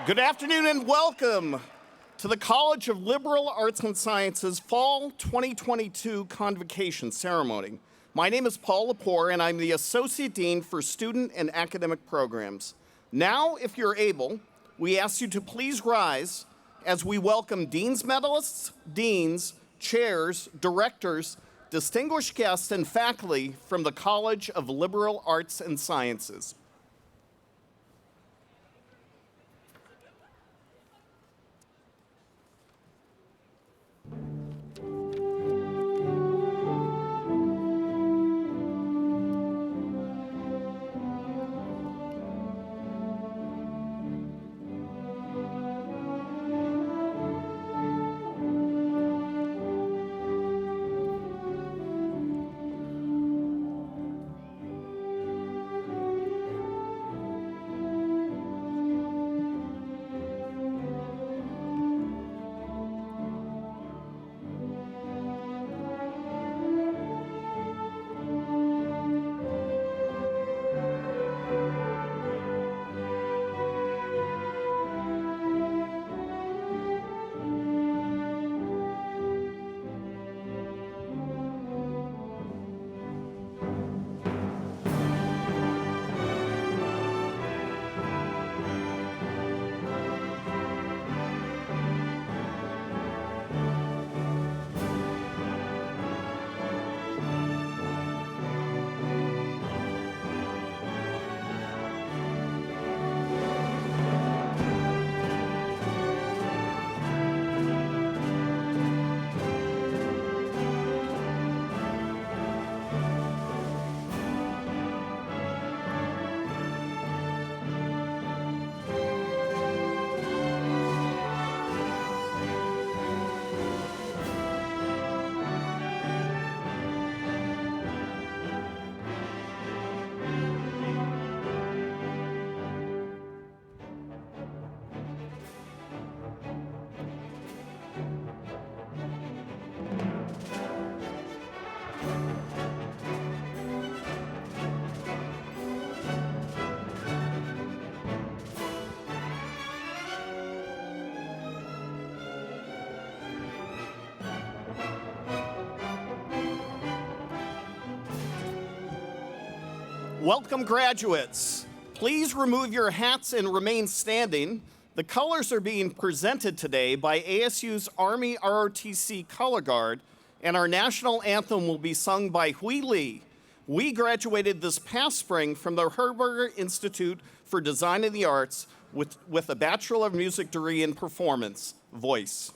Good afternoon and welcome to the College of Liberal Arts and Sciences Fall 2022 Convocation Ceremony. My name is Paul Lepore and I'm the Associate Dean for Student and Academic Programs. Now, if you're able, we ask you to please rise as we welcome Dean's Medalists, Deans, Chairs, Directors, distinguished guests, and faculty from the College of Liberal Arts and Sciences. Welcome, graduates. Please remove your hats and remain standing. The colors are being presented today by ASU's Army ROTC Color Guard, and our national anthem will be sung by Hui Lee. We graduated this past spring from the Herberger Institute for Design and the Arts with a Bachelor of Music degree in Performance, Voice.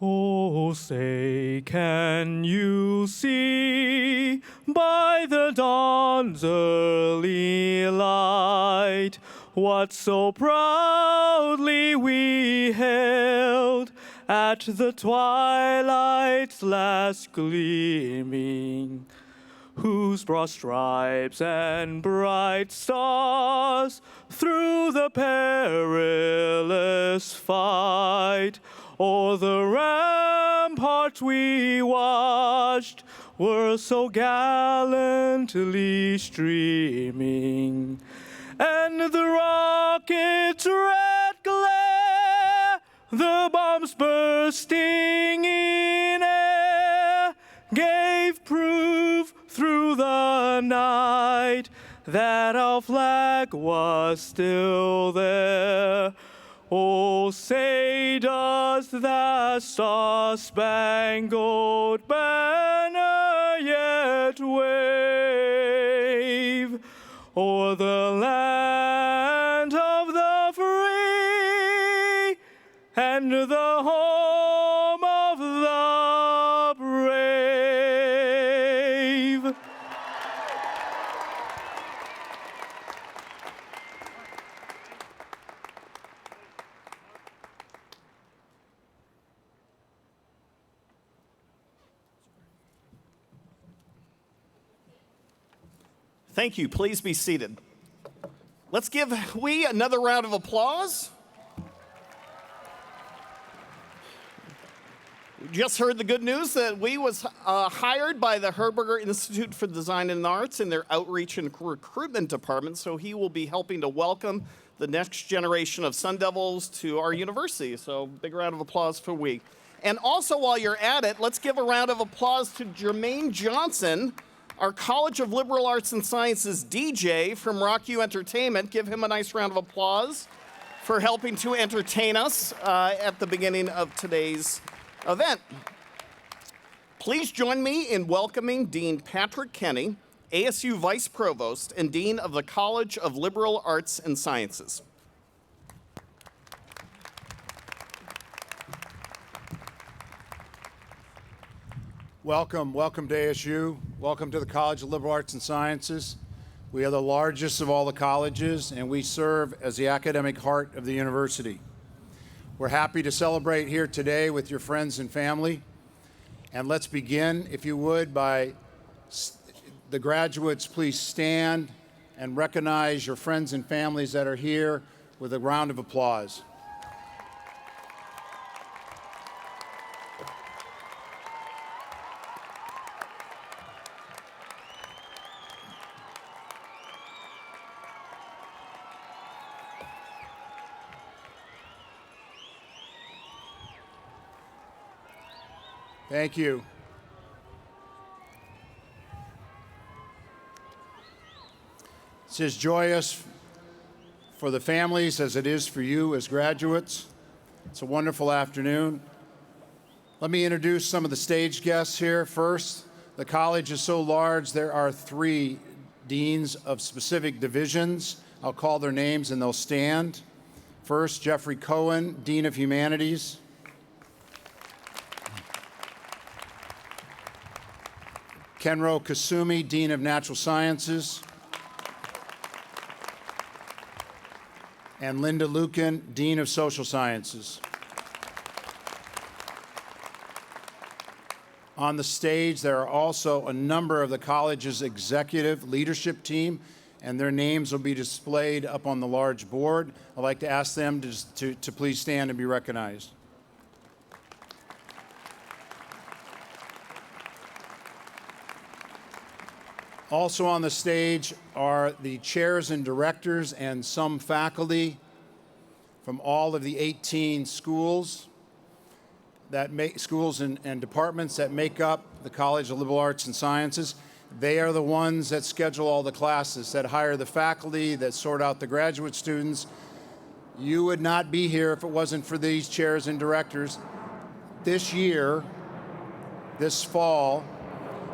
Oh, say, can you see by the dawn's early light what so proudly we hailed at the twilight's last gleaming, whose broad stripes and bright stars through the perilous fight o'er the ramparts we watched were so gallantly streaming, and the rocket's red glare, the bombs bursting in air, gave proof through the night that our flag was still there. Oh, say does that star-spangled banner yet wave o'er the land of the free and the home of the brave? Thank you. Please be seated. Let's give another round of applause. We just heard the good news that was hired by the Herberger Institute for Design and Arts in their outreach and recruitment department, so he will be helping to welcome the next generation of Sun Devils to our university. So big round of applause for we. And also while you're at it, let's give a round of applause to Jermaine Johnson, our College of Liberal Arts and Sciences DJ from Rock U Entertainment. Give him a nice round of applause for helping to entertain us at the beginning of today's event. Please join me in welcoming Dean Patrick Kenney, ASU Vice Provost and Dean of the College of Liberal Arts and Sciences. Welcome to ASU. Welcome to the College of Liberal Arts and Sciences. We are the largest of all the colleges, and we serve as the academic heart of the university. We're happy to celebrate here today with your friends and family. And let's begin, if you would, by the graduates, please stand and recognize your friends and families that are here with a round of applause. Thank you. It's as joyous for the families as it is for you as graduates. It's a wonderful afternoon. Let me introduce some of the stage guests here. First, the college is so large, there are 3 deans of specific divisions. I'll call their names and they'll stand. First, Jeffrey Cohen, Dean of Humanities. Kenro Kasumi, Dean of Natural Sciences. And Linda Lucan, Dean of Social Sciences. On the stage, there are also a number of the college's executive leadership team, and their names will be displayed up on the large board. I'd like to ask them to please stand and be recognized. Also on the stage are the chairs and directors and some faculty from all of the 18 schools and departments that make up the College of Liberal Arts and Sciences. They are the ones that schedule all the classes, that hire the faculty, that sort out the graduate students. You would not be here if it wasn't for these chairs and directors. This year, this fall,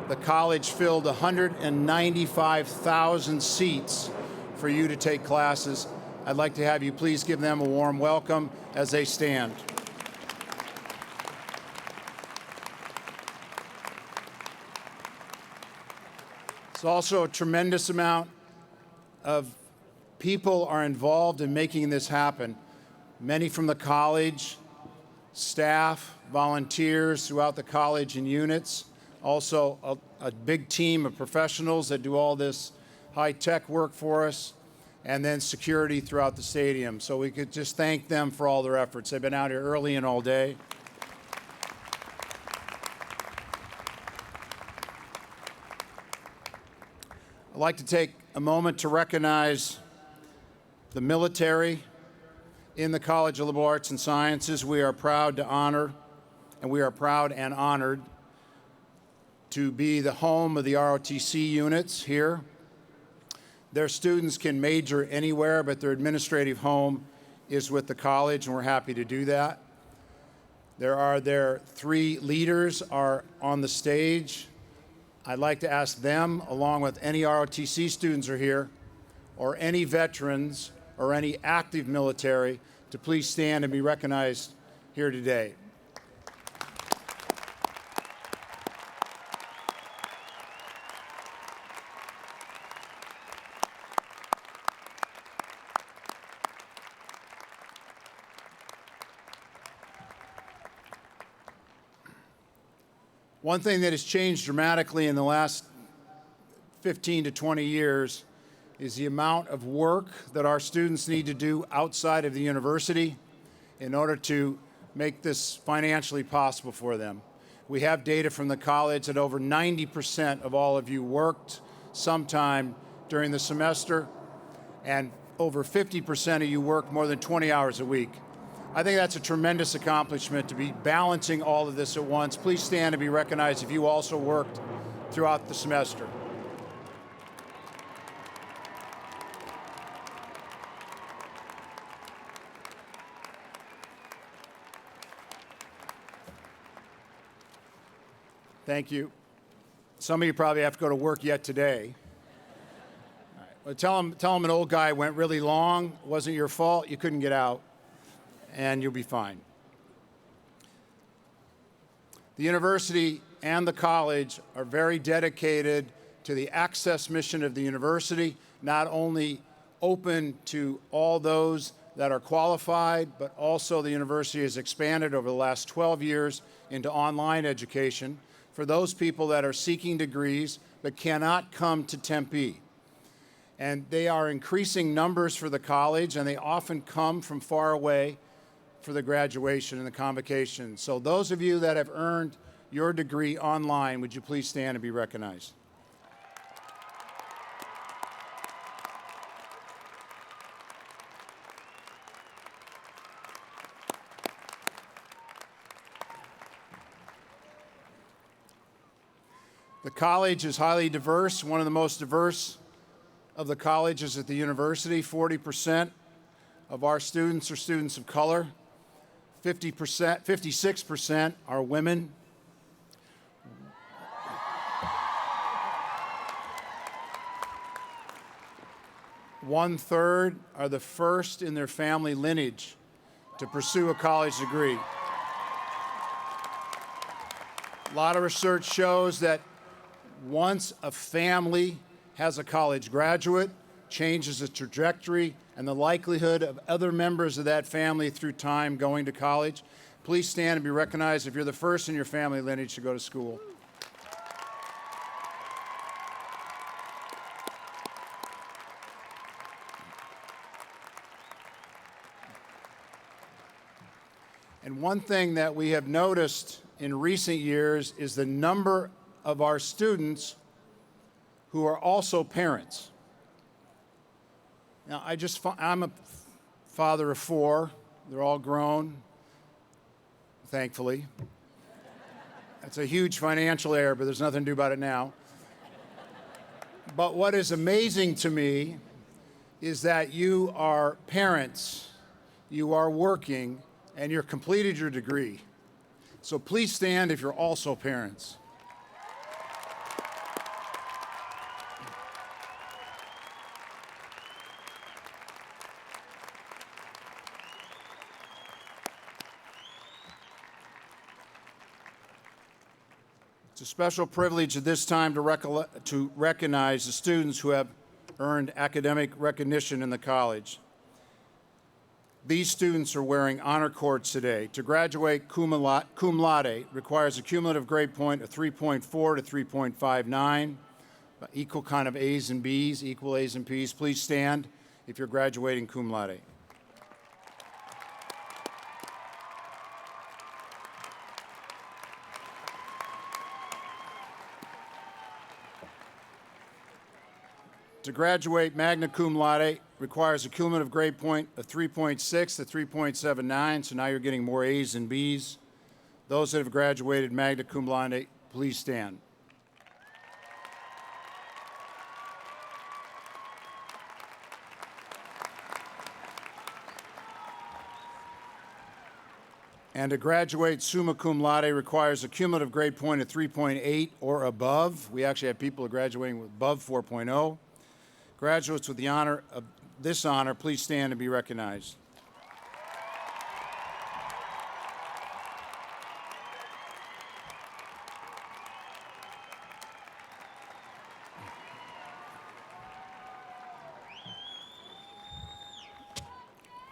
the college filled 195,000 seats for you to take classes. I'd like to have you please give them a warm welcome as they stand. It's also a tremendous amount of people are involved in making this happen. Many from the college, staff, volunteers throughout the college and units. Also, a big team of professionals that do all this high-tech work for us, and then security throughout the stadium. So we could just thank them for all their efforts. They've been out here early and all day. I'd like to take a moment to recognize the military in the College of Liberal Arts and Sciences. We are proud to honor, and we are proud and honored to be the home of the ROTC units here. Their students can major anywhere, but their administrative home is with the college, and we're happy to do that. Their 3 leaders are on the stage. I'd like to ask them, along with any ROTC students are here, or any veterans, or any active military, to please stand and be recognized here today. One thing that has changed dramatically in the last 15 to 20 years is the amount of work that our students need to do outside of the university in order to make this financially possible for them. We have data from the college that over 90% of all of you worked sometime during the semester, and over 50% of you worked more than 20 hours a week. I think that's a tremendous accomplishment to be balancing all of this at once. Please stand and be recognized if you also worked throughout the semester. Thank you. Some of you probably have to go to work yet today. All right. Well, tell them an old guy went really long. It wasn't your fault. You couldn't get out, and you'll be fine. The university and the college are very dedicated to the access mission of the university, not only open to all those that are qualified, but also the university has expanded over the last 12 years into online education for those people that are seeking degrees but cannot come to Tempe. And they are increasing numbers for the college, and they often come from far away for the graduation and the convocation. So those of you that have earned your degree online, would you please stand and be recognized? The college is highly diverse, one of the most diverse of the colleges at the university. 40% of our students are students of color. 56% are women. One-third are the first in their family lineage to pursue a college degree. A lot of research shows that once a family has a college graduate, changes the trajectory and the likelihood of other members of that family through time going to college. Please stand and be recognized if you're the first in your family lineage to go to school. And one thing that we have noticed in recent years is the number of our students who are also parents. Now, I'm a father of 4. They're all grown, thankfully. That's a huge financial error, but there's nothing to do about it now. But what is amazing to me is that you are parents, you are working, and you've completed your degree. So please stand if you're also parents. It's a special privilege at this time to recognize the students who have earned academic recognition in the college. These students are wearing honor cords today. To graduate cum laude requires a cumulative grade point of 3.4 to 3.59, equal kind of A's and B's, equal A's and P's. Please stand if you're graduating cum laude. To graduate magna cum laude requires a cumulative grade point of 3.6 to 3.79, so now you're getting more A's and B's. Those that have graduated magna cum laude, please stand. And to graduate summa cum laude requires a cumulative grade point of 3.8 or above. We actually have people graduating with above 4.0. Graduates with the honor of this honor, please stand and be recognized.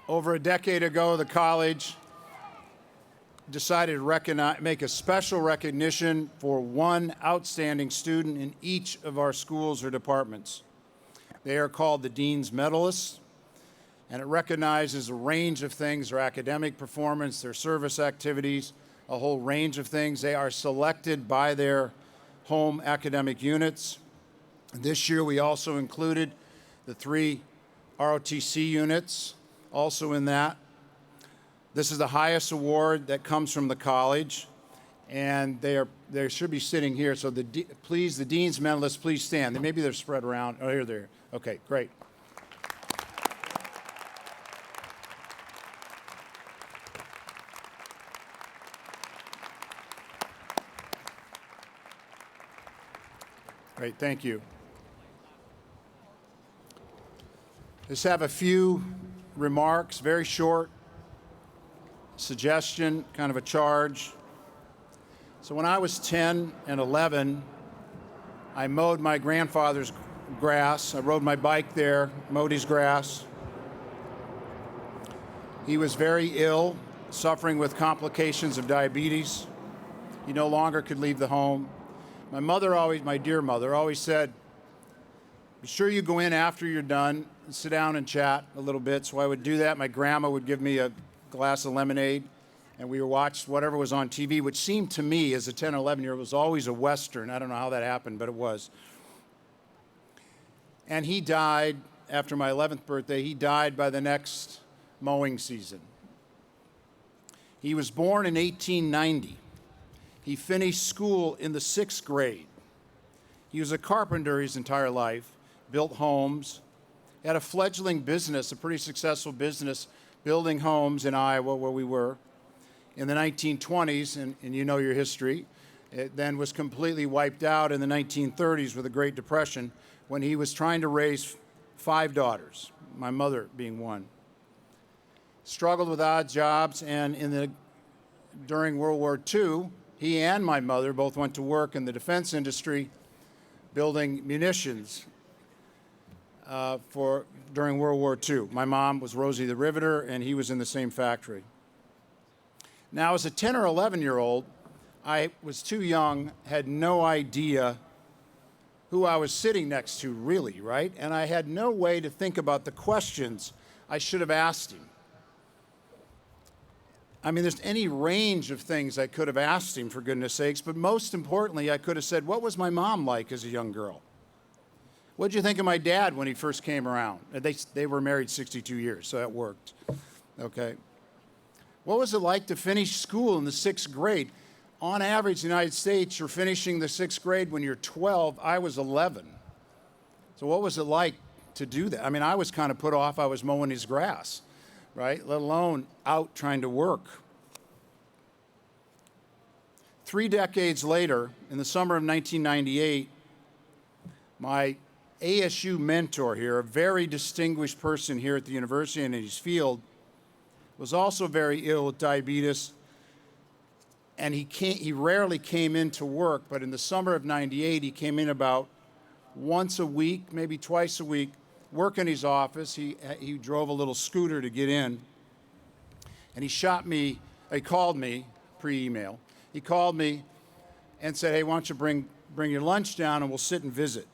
Over a decade ago, the college decided to make a special recognition for one outstanding student in each of our schools or departments. They are called the Dean's Medalists, and it recognizes a range of things: their academic performance, their service activities, a whole range of things. They are selected by their home academic units. This year we also included the 3 ROTC units also in that. This is the highest award that comes from the college, and they should be sitting here. So please, the Dean's Medalists, please stand. Maybe they're spread around. Oh, here they're. Okay, great. Great, thank you. Just have a few remarks, very short. Suggestion, kind of a charge. So when I was 10 and 11, I mowed my grandfather's grass. I rode my bike there, mowed his grass. He was very ill, suffering with complications of diabetes. He no longer could leave the home. My mother my dear mother, always said, be sure you go in after you're done and sit down and chat a little bit. So I would do that. My grandma would give me a glass of lemonade, and we would watch whatever was on TV, which seemed to me as a 10 or 11-year-old was always a Western. I don't know how that happened, but it was. And he died after my 11th birthday. He died by the next mowing season. He was born in 1890. He finished school in the 6th grade. He was a carpenter his entire life, built homes, had a fledgling business, a pretty successful business, building homes in Iowa, where we were, in the 1920s, and you know your history. It then was completely wiped out in the 1930s with the Great Depression, when he was trying to raise 5 daughters, my mother being one. Struggled with odd jobs, and during World War II, he and my mother both went to work in the defense industry, building munitions during World War II. My mom was Rosie the Riveter, and he was in the same factory. Now, as a 10 or 11-year-old, I was too young, had no idea who I was sitting next to, really, right? And I had no way to think about the questions I should have asked him. I mean, there's any range of things I could have asked him, for goodness sakes, but most importantly, I could have said, what was my mom like as a young girl? What did you think of my dad when he first came around? They were married 62 years, so that worked. Okay. What was it like to finish school in the 6th grade? On average, in the United States, you're finishing the 6th grade when you're 12. I was 11. So what was it like to do that? I mean, I was kind of put off. I was mowing his grass, right? Let alone out trying to work. 3 decades later, in the summer of 1998, my ASU mentor here, a very distinguished person here at the university and in his field, was also very ill with diabetes, and he rarely came into work, but in the summer of 98, he came in about once a week, maybe twice a week, work in his office. He drove a little scooter to get in, and he called me, pre-email. He called me and said, hey, why don't you bring your lunch down and we'll sit and visit.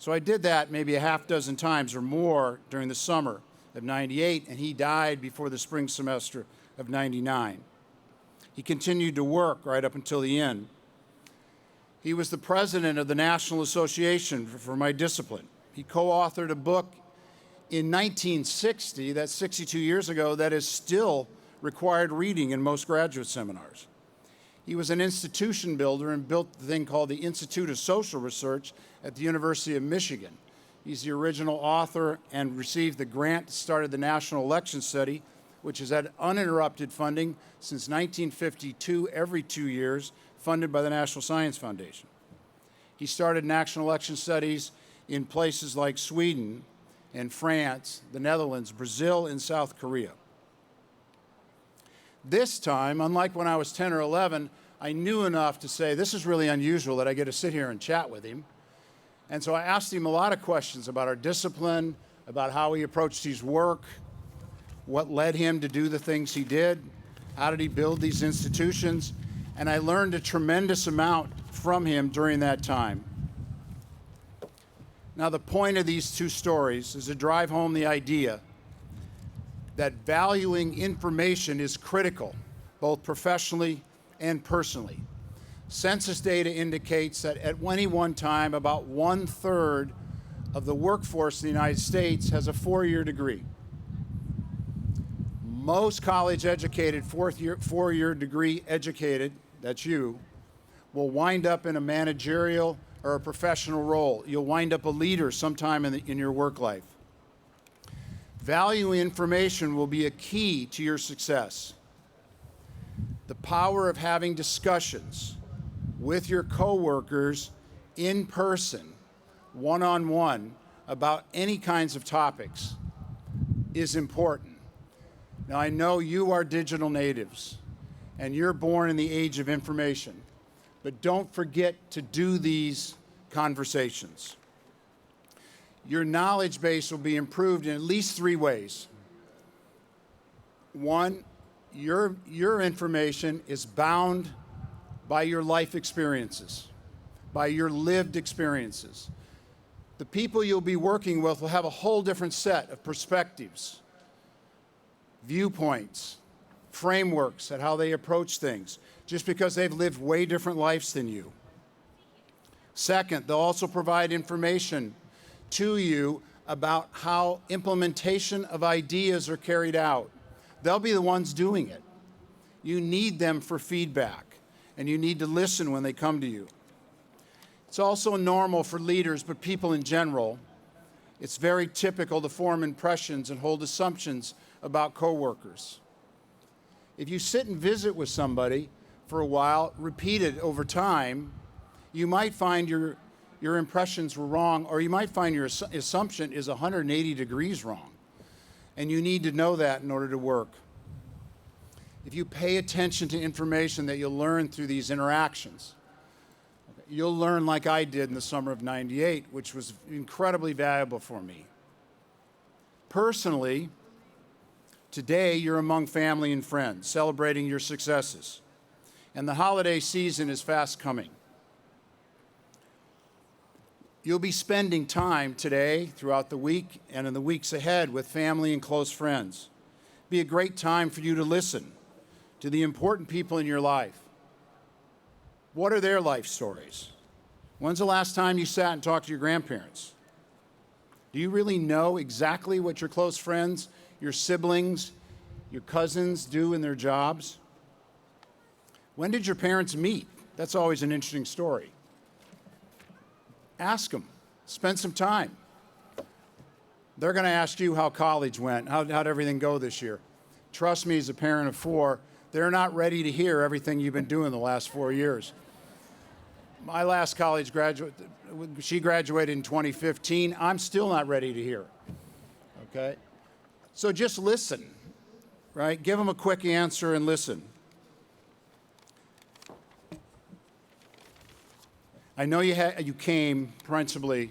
So I did that maybe a half dozen times or more during the summer of 98, and he died before the spring semester of 99. He continued to work right up until the end. He was the president of the National Association for my discipline. He co-authored a book in 1960, that's 62 years ago, that is still required reading in most graduate seminars. He was an institution builder and built the thing called the Institute of Social Research at the University of Michigan. He's the original author and received the grant to start the National Election Study, which has had uninterrupted funding since 1952, every 2 years, funded by the National Science Foundation. He started national election studies in places like Sweden and France, the Netherlands, Brazil, and South Korea. This time, unlike when I was 10 or 11, I knew enough to say, this is really unusual that I get to sit here and chat with him. And so I asked him a lot of questions about our discipline, about how he approached his work, what led him to do the things he did. How did he build these institutions? And I learned a tremendous amount from him during that time. Now, the point of these two stories is to drive home the idea that valuing information is critical, both professionally and personally. Census data indicates that at any one time, about 1/3 of the workforce in the United States has a 4-year degree. Most college-educated, four-year degree educated, that's you, will wind up in a managerial or a professional role. You'll wind up a leader sometime in your work life. Valuing information will be a key to your success. The power of having discussions with your coworkers in person, one-on-one, about any kinds of topics is important. Now, I know you are digital natives, and you're born in the age of information, but don't forget to do these conversations. Your knowledge base will be improved in at least 3 ways. One, your information is bound by your life experiences, by your lived experiences. The people you'll be working with will have a whole different set of perspectives, viewpoints, frameworks at how they approach things, just because they've lived way different lives than you. Second, they'll also provide information to you about how implementation of ideas are carried out. They'll be the ones doing it. You need them for feedback, and you need to listen when they come to you. It's also normal for leaders, but people in general. It's very typical to form impressions and hold assumptions about coworkers. If you sit and visit with somebody for a while, repeat it over time, you might find your impressions were wrong, or you might find your assumption is 180 degrees wrong. And you need to know that in order to work. If you pay attention to information that you'll learn through these interactions, you'll learn like I did in the summer of '98, which was incredibly valuable for me. Personally, today you're among family and friends, celebrating your successes. And the holiday season is fast coming. You'll be spending time today, throughout the week, and in the weeks ahead with family and close friends. It'll be a great time for you to listen to the important people in your life. What are their life stories? When's the last time you sat and talked to your grandparents? Do you really know exactly what your close friends, your siblings, your cousins do in their jobs? When did your parents meet? That's always an interesting story. Ask them. Spend some time. They're going to ask you how college went. How'd everything go this year? Trust me, as a parent of 4, they're not ready to hear everything you've been doing the last 4 years. My last college graduate, she graduated in 2015. I'm still not ready to hear. Okay? So just listen, right? Give them a quick answer and listen. I know you came principally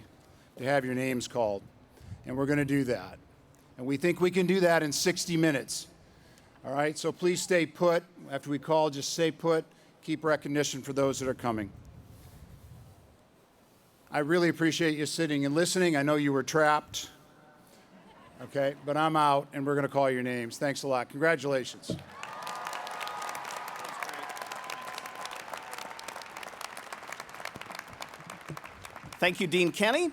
to have your names called, and we're going to do that. And we think we can do that in 60 minutes. All right, so please stay put. After we call, just stay put. Keep recognition for those that are coming. I really appreciate you sitting and listening. I know you were trapped. Okay, but I'm out, and we're going to call your names. Thanks a lot. Congratulations. Thank you, Dean Kenney.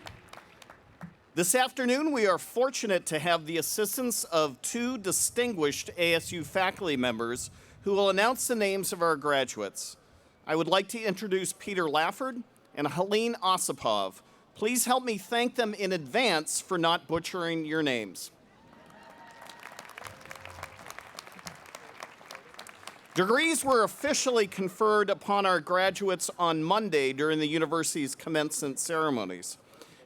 This afternoon, we are fortunate to have the assistance of 2 distinguished ASU faculty members who will announce the names of our graduates. I would like to introduce Peter Lafford and Helene Osipov. Please help me thank them in advance for not butchering your names. Degrees were officially conferred upon our graduates on Monday during the university's commencement ceremonies.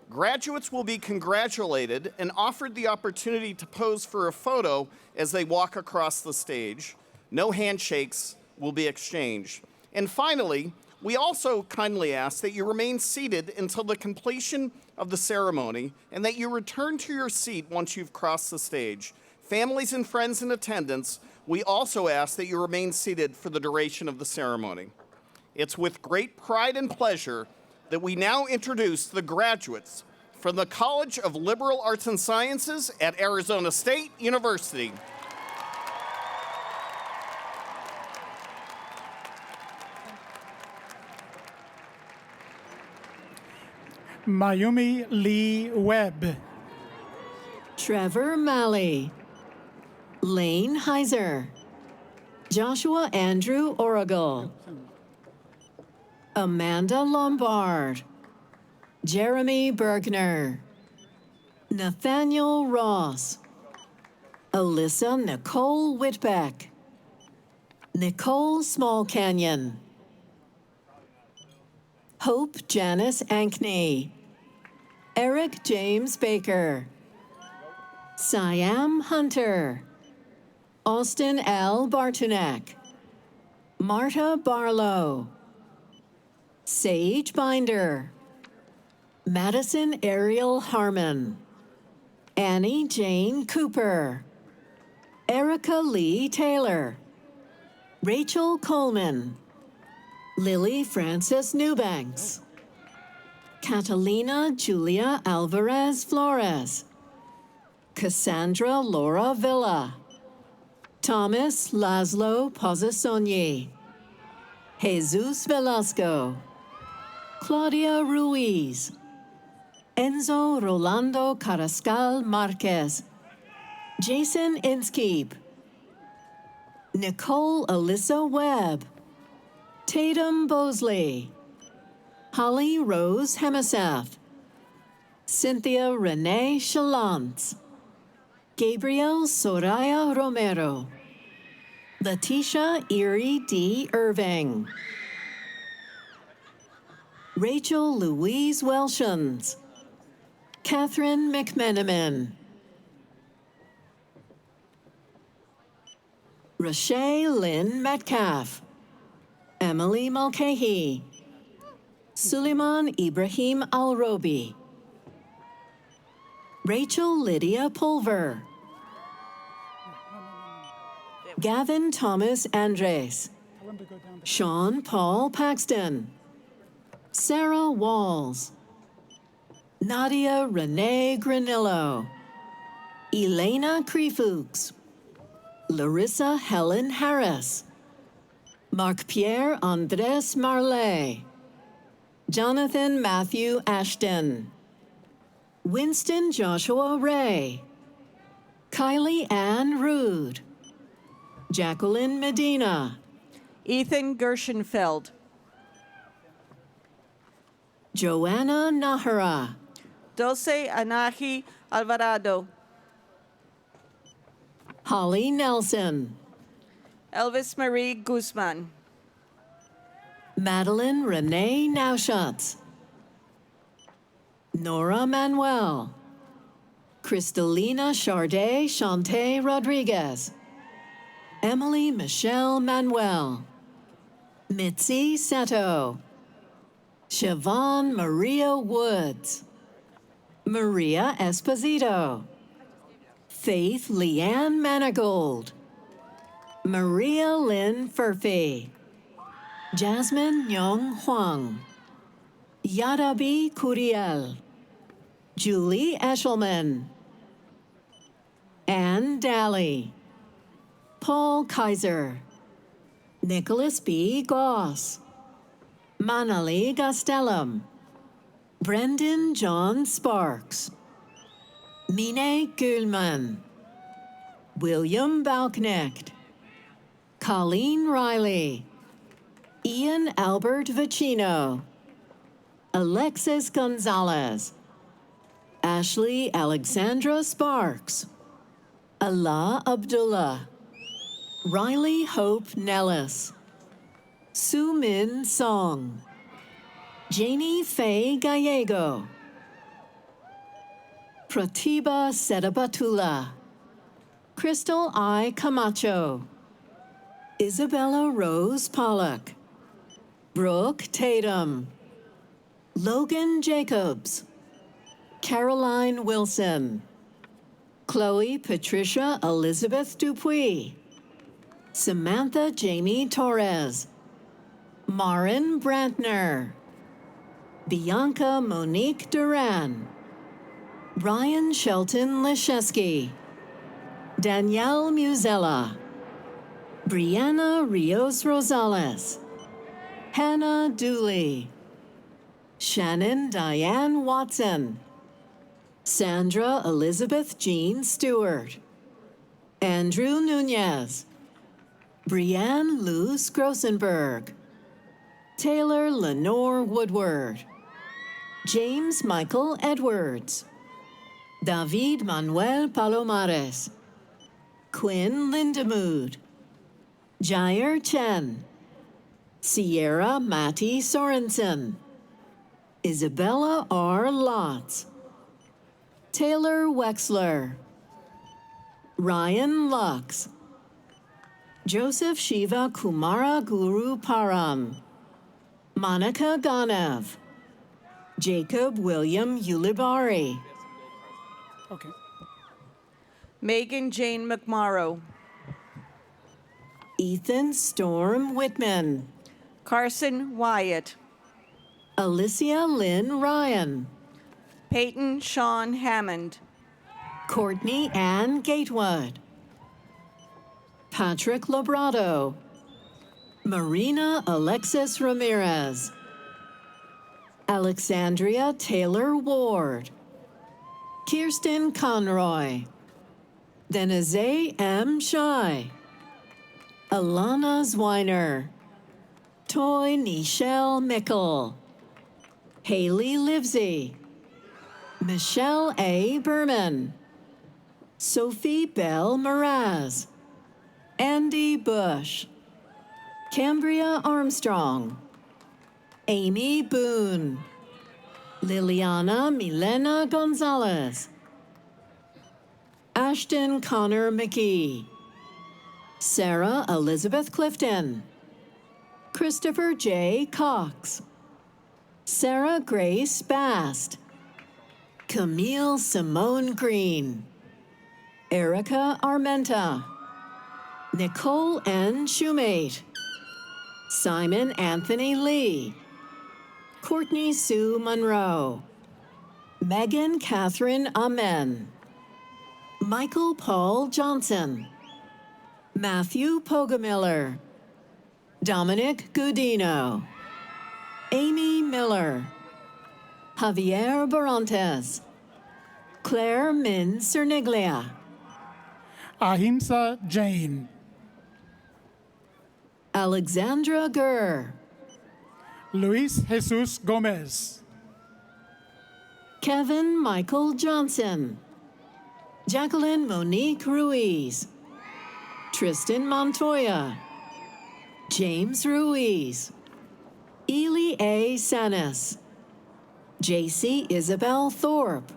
Graduates will be congratulated and offered the opportunity to pose for a photo as they walk across the stage. No handshakes will be exchanged. And finally, we also kindly ask that you remain seated until the completion of the ceremony and that you return to your seat once you've crossed the stage. Families and friends in attendance, we also ask that you remain seated for the duration of the ceremony. It's with great pride and pleasure that we now introduce the graduates from the College of Liberal Arts and Sciences at Arizona State University. Mayumi Lee Webb. Trevor Malley. Lane Heiser. Joshua Andrew Origal. Amanda Lombard. Jeremy Bergner. Nathaniel Ross. Alyssa Nicole Whitbeck. Nicole Small Canyon. Hope Janice Ankney. Eric James Baker. Siam Hunter. Austin L. Bartunek. Marta Barlow. Sage Binder. Madison Ariel Harmon. Annie Jane Cooper. Erica Lee Taylor. Rachel Coleman. Lily Frances Newbanks. Catalina Julia Alvarez Flores. Cassandra Laura Villa. Thomas Laszlo Pozasonyi. Jesus Velasco. Claudia Ruiz. Enzo Rolando Carrascal Marquez. Jason Inskeep. Nicole Alyssa Webb. Tatum Bosley. Holly Rose Hemesath. Cynthia Renee Chalance. Gabriel Soraya Romero. Letitia Erie D. Irving. Rachel Louise Welshons. Catherine McMenamin. Rashay Lynn Metcalf. Emily Mulcahy. Suleiman Ibrahim Alrobi. Rachel Lydia Pulver. Gavin Thomas Andres. Sean Paul Paxton. Sarah Walls. Nadia Renee Granillo. Elena Crefuchs. Larissa Helen Harris. Marc-Pierre Andres Marley. Jonathan Matthew Ashton. Winston Joshua Ray. Kylie Ann Rude. Jacqueline Medina. Ethan Gershenfeld. Joanna Nahara. Dulce Anahi Alvarado. Holly Nelson. Elvis Marie Guzman. Madeline Renee Nauschatz. Nora Manuel. Cristalina Charday Shante Rodriguez. Emily Michelle Manuel. Mitzi Seto. Siobhan Maria Woods. Maria Esposito. Faith Leanne Manigold. Maria Lynn Furphy. Jasmine Nyong Huang. Yadabi Kuriel. Julie Eshelman. Ann Daly. Paul Kaiser. Nicholas B. Goss. Manali Gastelum. Brendan John Sparks. Mine Gülman. William Balknecht. Colleen Riley. Ian Albert Vicino. Alexis Gonzalez. Ashley Alexandra Sparks. Allah Abdullah. Riley Hope Nellis. Su Min Song. Janie Faye Gallego. Pratibha Sedabatula. Crystal I. Camacho. Isabella Rose Pollock. Brooke Tatum. Logan Jacobs. Caroline Wilson. Chloe Patricia Elizabeth Dupuy, Samantha Jamie Torres, Marin Brantner, Bianca Monique Duran, Brian Shelton Leszewski, Danielle Musella, Brianna Rios Rosales, Hannah Dooley, Shannon Diane Watson, Sandra Elizabeth Jean Stewart, Andrew Nunez, Brianne Luz Grossenberg, Taylor Lenore Woodward, James Michael Edwards, David Manuel Palomares, Quinn Lindemood, Jair Chen, Sierra Matty Sorensen, Isabella R. Lotz, Taylor Wexler, Ryan Lux, Joseph Shiva Kumara Guru Param, Monica Ganev, Jacob William Ulibari, Okay. Megan Jane McMorrow, Ethan Storm Whitman, Carson Wyatt, Alicia Lynn Ryan, Peyton Sean Hammond, Courtney Ann Gatewood, Patrick Lobrado, Marina Alexis Ramirez, Alexandria Taylor Ward, Kirsten Conroy, Denise M. Shai, Alana Zwiner, Toy Nichelle Mickle, Haley Livesey, Michelle A. Berman, Sophie Bell Mraz, Andy Bush, Cambria Armstrong, Amy Boone, Liliana Milena Gonzalez, Ashton Connor McGee, Sarah Elizabeth Clifton, Christopher J. Cox, Sarah Grace Bast, Camille Simone Green, Erica Armenta, Nicole N. Shoemate, Simon Anthony Lee, Courtney Sue Monroe, Megan Catherine Amen, Michael Paul Johnson, Matthew Pogamiller, Dominic Gudino, Amy Miller, Javier Barantes, Claire Min Cerniglia, Ahimsa Jain, Alexandra Gurr, Luis Jesus Gomez, Kevin Michael Johnson, Jacqueline Monique Ruiz, Tristan Montoya, James Ruiz, Ely A. Sanis, JC Isabel Thorpe,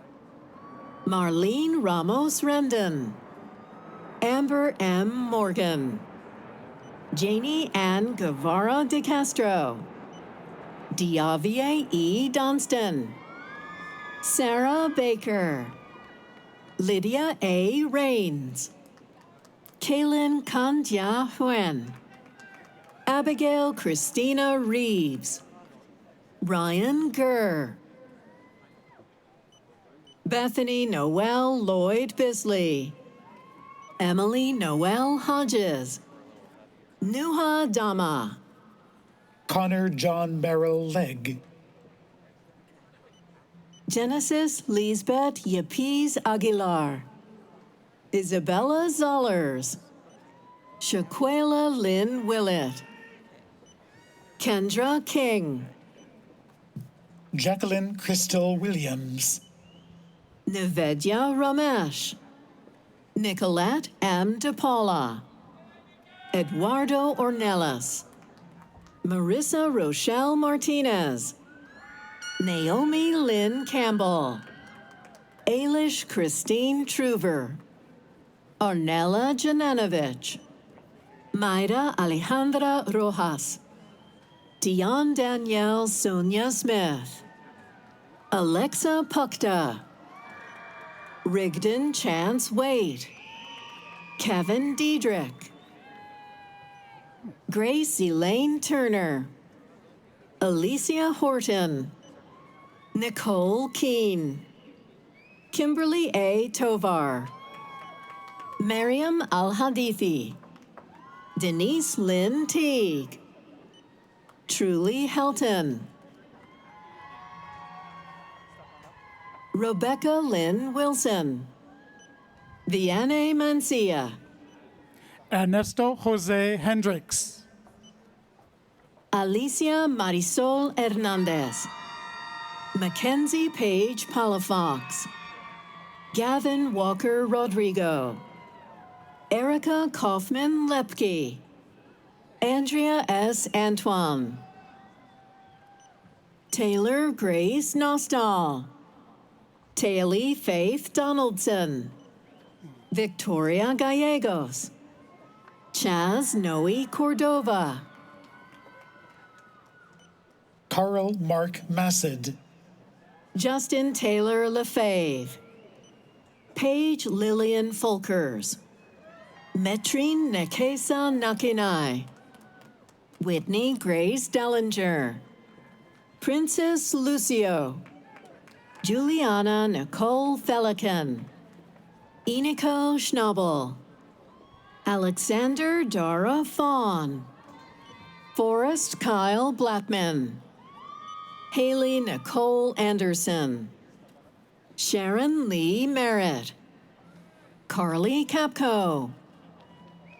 Marlene Ramos Rendon, Amber M. Morgan, Janie Ann Guevara de Castro, Diavier E. Donston, Sarah Baker, Lydia A. Rains, Kaylin Kandja Huen, Abigail Christina Reeves, Ryan Gurr, Bethany Noel Lloyd Bisley, Emily Noel Hodges, Nuha Dama, Connor John Merrill Legg, Genesis Lisbeth Yepes Aguilar, Isabella Zollers, Shaquela Lynn Willett, Kendra King, Jacqueline Crystal Williams, Nivedya Ramesh, Nicolette M. DePaula, Eduardo Ornelas, Marissa Rochelle Martinez, Naomi Lynn Campbell, Ailish Christine Truver, Ornella Jananovich, Maida Alejandra Rojas, Dion Danielle Sonia Smith, Alexa Pukta, Rigdon Chance Waite, Kevin Diedrich, Grace Elaine Turner, Alicia Horton, Nicole Keene, Kimberly A. Tovar, Mariam Al-Hadithi, Denise Lynn Teague, Truly Helton, Rebecca Lynn Wilson, Vianney Mancia, Ernesto Jose Hendricks, Alicia Marisol Hernandez, Mackenzie Page Palafox, Gavin Walker Rodrigo, Erica Kaufman Lepke, Andrea S. Antoine, Taylor Grace Nostal, Taylor Faith Donaldson, Victoria Gallegos, Chaz Noe Cordova, Carl Mark Massid, Justin Taylor Lefebvre, Paige Lillian Folkers, Metrine Nekesa Nakinai, Whitney Grace Dellinger, Princess Lucio, Juliana Nicole Felican, Iniko Schnabel, Alexander Dara Fawn, Forrest Kyle Blackman, Haley Nicole Anderson, Sharon Lee Merritt, Carly Capco,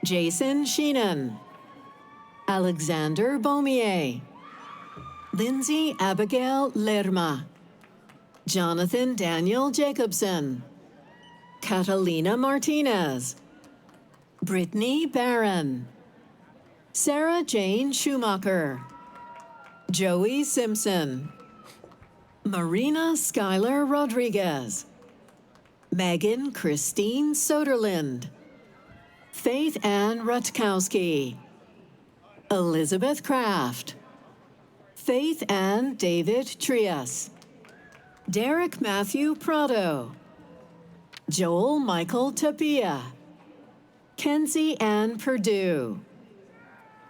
Jason Sheenan, Alexander Beaumier, Lindsay Abigail Lerma, Jonathan Daniel Jacobson, Catalina Martinez, Brittany Barron, Sarah Jane Schumacher, Joey Simpson, Marina Schuyler Rodriguez, Megan Christine Soderlind, Faith Ann Rutkowski, Elizabeth Kraft, Faith Ann David Trias, Derek Matthew Prado, Joel Michael Tapia, Kenzie Ann Perdue,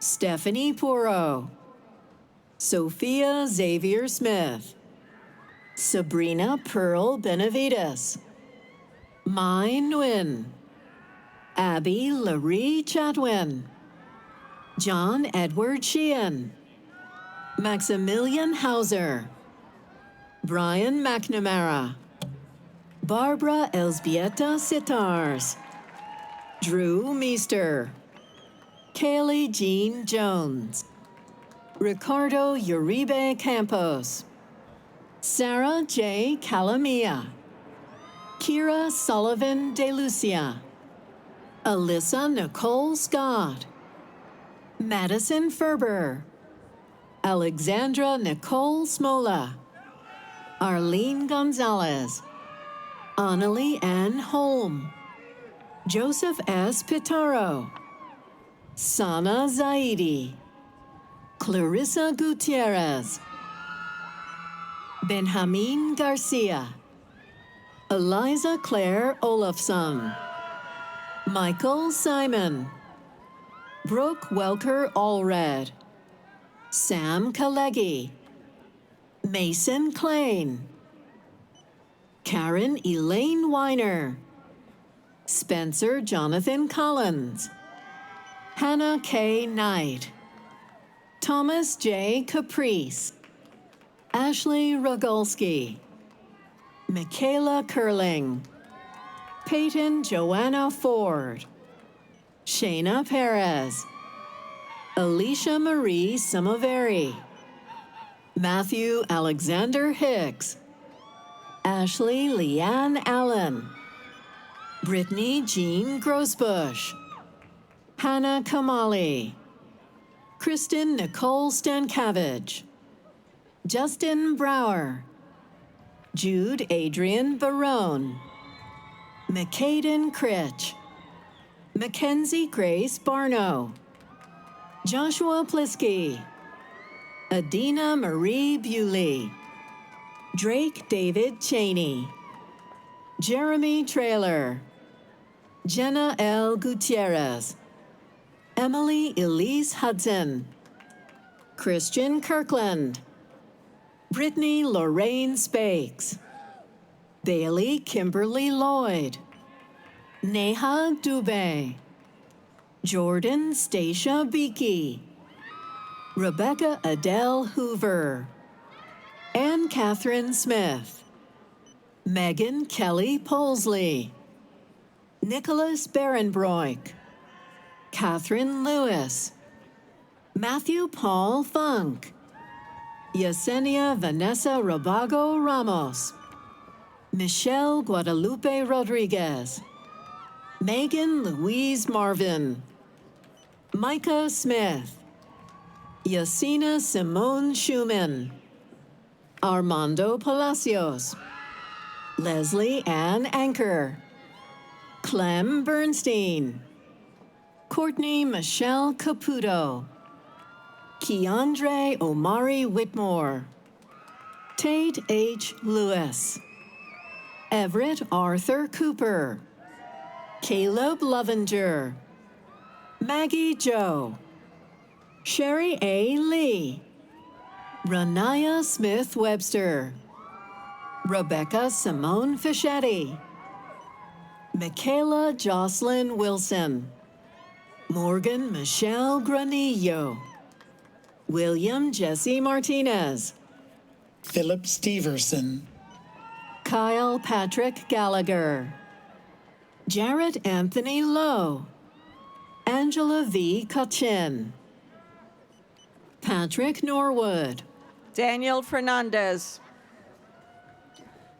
Stephanie Puro, Sophia Xavier Smith, Sabrina Pearl Benavides, Mai Nguyen, Abby Laree Chatwin, John Edward Sheehan, Maximilian Hauser, Brian McNamara, Barbara Elzbieta Sitars, Drew Meester, Kaylee Jean Jones, Ricardo Uribe Campos, Sarah J. Calamia, Kira Sullivan De Lucia, Alyssa Nicole Scott, Madison Ferber, Alexandra Nicole Smola, Arlene Gonzalez, Annalie Ann Holm, Joseph S. Pitaro, Sana Zaidi, Clarissa Gutierrez, Benjamin Garcia, Eliza Claire Olafson, Michael Simon, Brooke Welker Allred, Sam Kalegi, Mason Klain, Karen Elaine Weiner, Spencer Jonathan Collins, Hannah K. Knight, Thomas J. Caprice, Ashley Rogolski, Michaela Curling, Peyton Joanna Ford, Shayna Perez, Alicia Marie Samaveri, Matthew Alexander Hicks, Ashley Leanne Allen, Brittany Jean Grossbush, Hannah Kamali, Kristen Nicole Stankavich, Justin Brower, Jude Adrian Barone, McCaden Critch, Mackenzie Grace Barno, Joshua Plisky, Adina Marie Bewley, Drake David Cheney, Jeremy Traylor, Jenna L. Gutierrez, Emily Elise Hudson, Christian Kirkland, Brittany Lorraine Spakes, Bailey Kimberly Lloyd, Neha Dubé, Jordan Stacia Beakey, Rebecca Adele Hoover, Anne Catherine Smith, Megan Kelly Polsley, Nicholas Barenbroik, Catherine Lewis, Matthew Paul Funk, Yesenia Vanessa Rabago Ramos, Michelle Guadalupe Rodriguez, Megan Louise Marvin, Micah Smith, Yasina Simone Schumann, Armando Palacios, Leslie Ann Anker, Clem Bernstein, Courtney Michelle Caputo, Keandre Omari Whitmore, Tate H. Lewis, Everett Arthur Cooper, Caleb Lovinger, Maggie Joe, Sherry A. Lee, Ranaya Smith Webster, Rebecca Simone Fischetti, Michaela Jocelyn Wilson, Morgan Michelle Granillo, William Jesse Martinez, Philip Steverson, Kyle Patrick Gallagher, Jarrett Anthony Lowe, Angela V. Cochin, Patrick Norwood, Daniel Fernandez,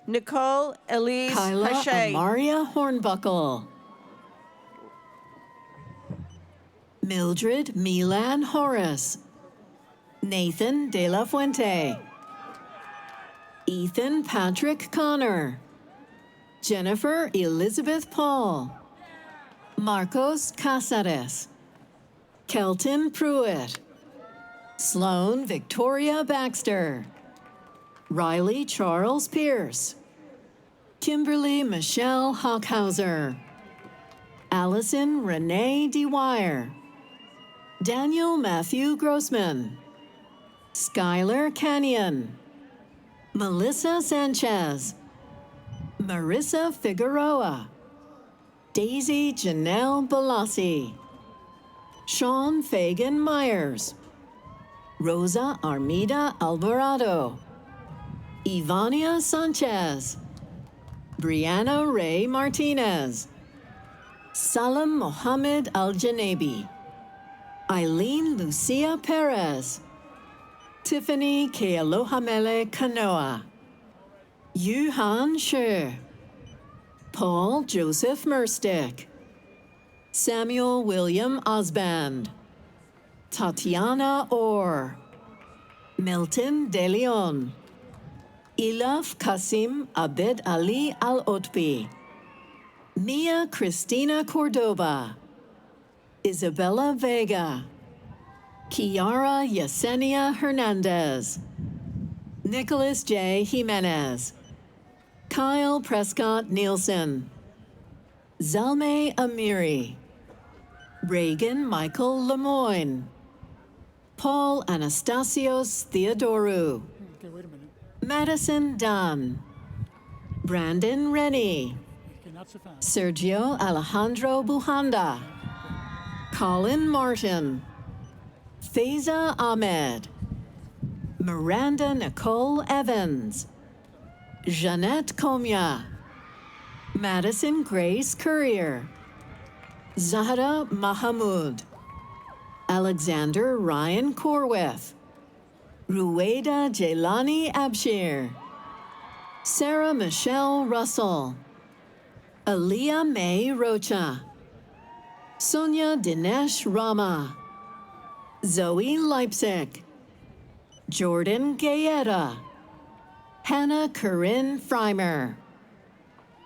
Nicole Elise Kyla Hache, Amaria Hornbuckle, Mildred Milan Horace, Nathan De La Fuente, Ethan Patrick Connor, Jennifer Elizabeth Paul, Marcos Casares, Kelton Pruitt, Sloan Victoria Baxter, Riley Charles Pierce, Kimberly Michelle Hockhauser, Allison Renee DeWire, Daniel Matthew Grossman, Skylar Canyon, Melissa Sanchez, Marissa Figueroa, Daisy Janelle Balassi, Sean Fagan Myers, Rosa Armida Alvarado, Ivania Sanchez, Brianna Ray Martinez, Salam Mohammed Al-Janebi, Eileen Lucia Perez, Tiffany Kealohamele Kanoa, Yuhan Shi, Paul Joseph Merstick, Samuel William Osband, Tatiana Orr, Milton De Leon, Ilaf Kasim Abed Ali Al-Otbi, Mia Cristina Cordoba, Isabella Vega, Kiara Yesenia Hernandez, Nicholas J. Jimenez, Kyle Prescott Nielsen, Zalmay Amiri, Reagan Michael Lemoyne, Paul Anastasios Theodorou, Okay, wait a minute. Madison Dunn, Brandon Rennie, Okay, not so fast. Sergio Alejandro Buhanda, Colin Martin, Faiza Ahmed, Miranda Nicole Evans, Jeanette Comia, Madison Grace Courier, Zahra Mahamud, Alexander Ryan Corwith, Rueda Jelani Abshir, Sarah Michelle Russell, Aaliyah May Rocha, Sonia Dinesh Rama, Zoe Leipzig, Jordan Gayetta, Hannah Corinne Freimer,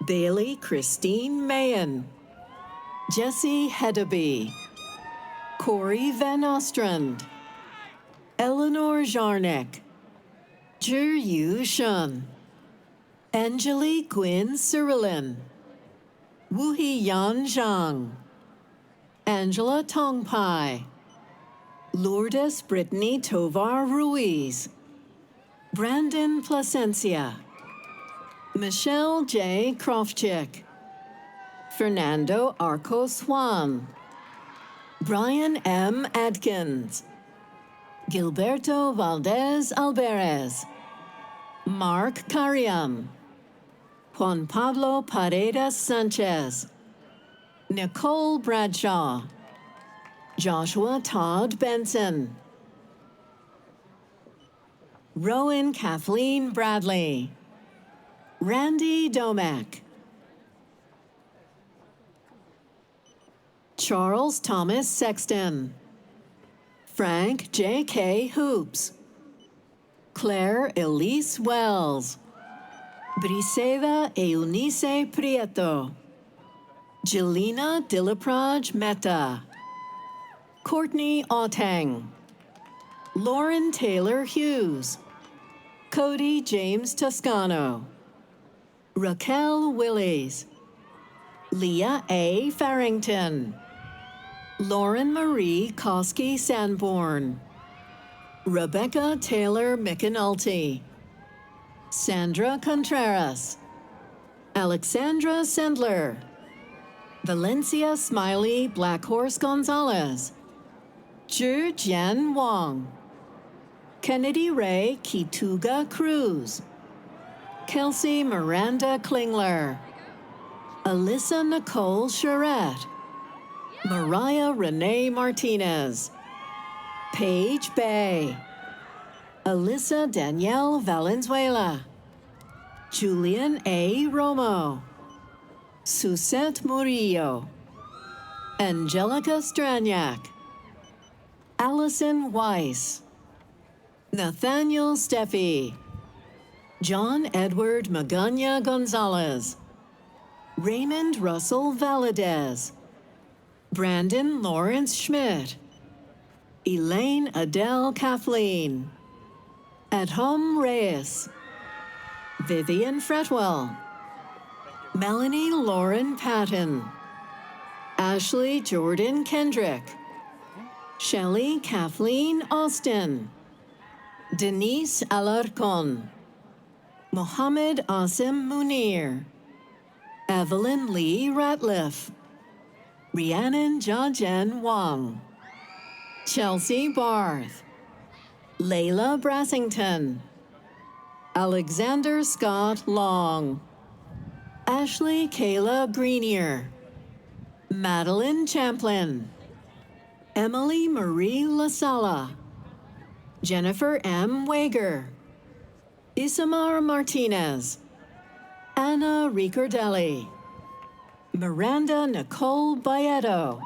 Bailey Christine Mayen, Jesse Hedeby, Corey Van Ostrand, Eleanor Jarnick, Zhi Yu Shun, Angelique Gwyn Cyrilin, Wuhi Yan Zhang, Angela Tongpai, Lourdes Brittany Tovar Ruiz, Brandon Placencia, Michelle J. Krofchick, Fernando Arcos Juan, Brian M. Adkins, Gilberto Valdez Alvarez, Mark Cariam, Juan Pablo Paredes Sanchez, Nicole Bradshaw, Joshua Todd Benson, Rowan Kathleen Bradley, Randy Domek, Charles Thomas Sexton, Frank J.K. Hoops, Claire Elise Wells, Briseda Eunice Prieto, Jelena Dilapraj Mehta, Courtney Auteng, Lauren Taylor Hughes, Cody James Toscano, Raquel Willies, Leah A. Farrington, Lauren Marie Koski Sanborn, Rebecca Taylor McAnulty, Sandra Contreras, Alexandra Sendler, Valencia Smiley Blackhorse Gonzalez, Zhu Jian Wang, Kennedy Ray Kituga Cruz, Kelsey Miranda Klingler, Alyssa Nicole Charette, Mariah Renee Martinez, Paige Bay, Alyssa Danielle Valenzuela, Julian A. Romo, Susette Murillo, Angelica Straniak, Allison Weiss, Nathaniel Steffi, John Edward Magana Gonzalez, Raymond Russell Valadez, Brandon Lawrence Schmidt, Elaine Adele Kathleen, Adham Reyes, Vivian Fretwell, Melanie Lauren Patton, Ashley Jordan Kendrick, Shelley Kathleen Austin, Denise Alarcon, Mohammed Asim Munir, Evelyn Lee Ratliff, Rhiannon Jajen Wang, Chelsea Barth, Layla Brassington, Alexander Scott Long, Ashley Kayla Greenier, Madeline Champlin, Emily Marie LaSala, Jennifer M. Wager, Isamar Martinez, Anna Ricordelli, Miranda Nicole Bayeto,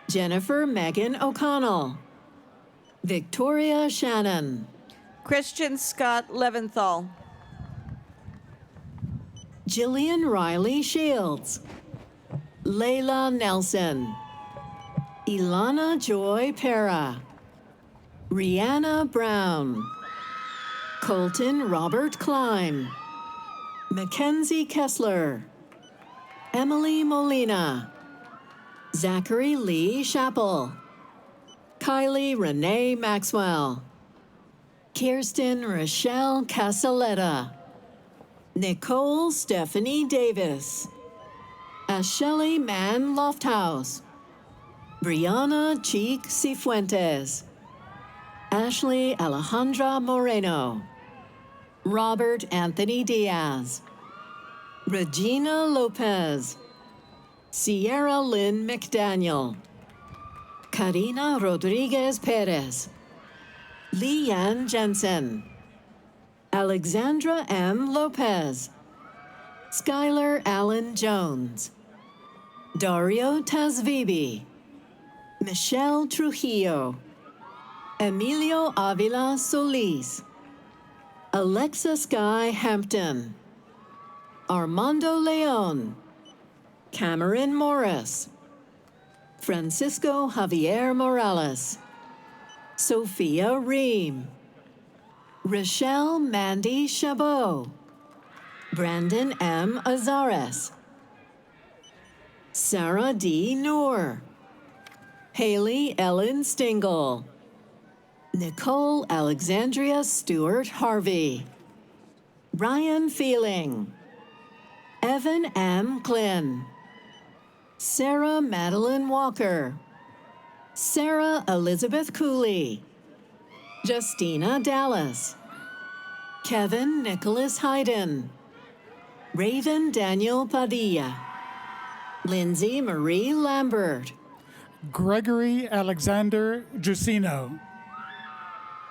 Jennifer Megan O'Connell, Victoria Shannon, Christian Scott Leventhal, Jillian Riley Shields, Layla Nelson, Ilana Joy Pera, Rihanna Brown, Colton Robert Klein, Mackenzie Kessler, Emily Molina, Zachary Lee Chappell, Kylie Renee Maxwell, Kirsten Rochelle Casaletta, Nicole Stephanie Davis, Asheli Mann Lofthouse, Brianna Cheek Cifuentes, Ashley Alejandra Moreno, Robert Anthony Diaz, Regina Lopez, Sierra Lynn McDaniel, Karina Rodriguez Perez, Leanne Jensen, Alexandra M. Lopez, Skylar Allen Jones, Dario Tazvibi, Michelle Trujillo, Emilio Avila Solis, Alexa Sky Hampton, Armando Leon, Cameron Morris, Francisco Javier Morales, Sophia Ream, Rochelle Mandy Chabot, Brandon M. Azares, Sarah D. Noor, Haley Ellen Stingle, Nicole Alexandria Stewart Harvey, Ryan Feeling, Evan M. Glynn, Sarah Madeline Walker, Sarah Elizabeth Cooley, Justina Dallas, Kevin Nicholas Hayden, Raven Daniel Padilla, Lindsay Marie Lambert, Gregory Alexander Jusino.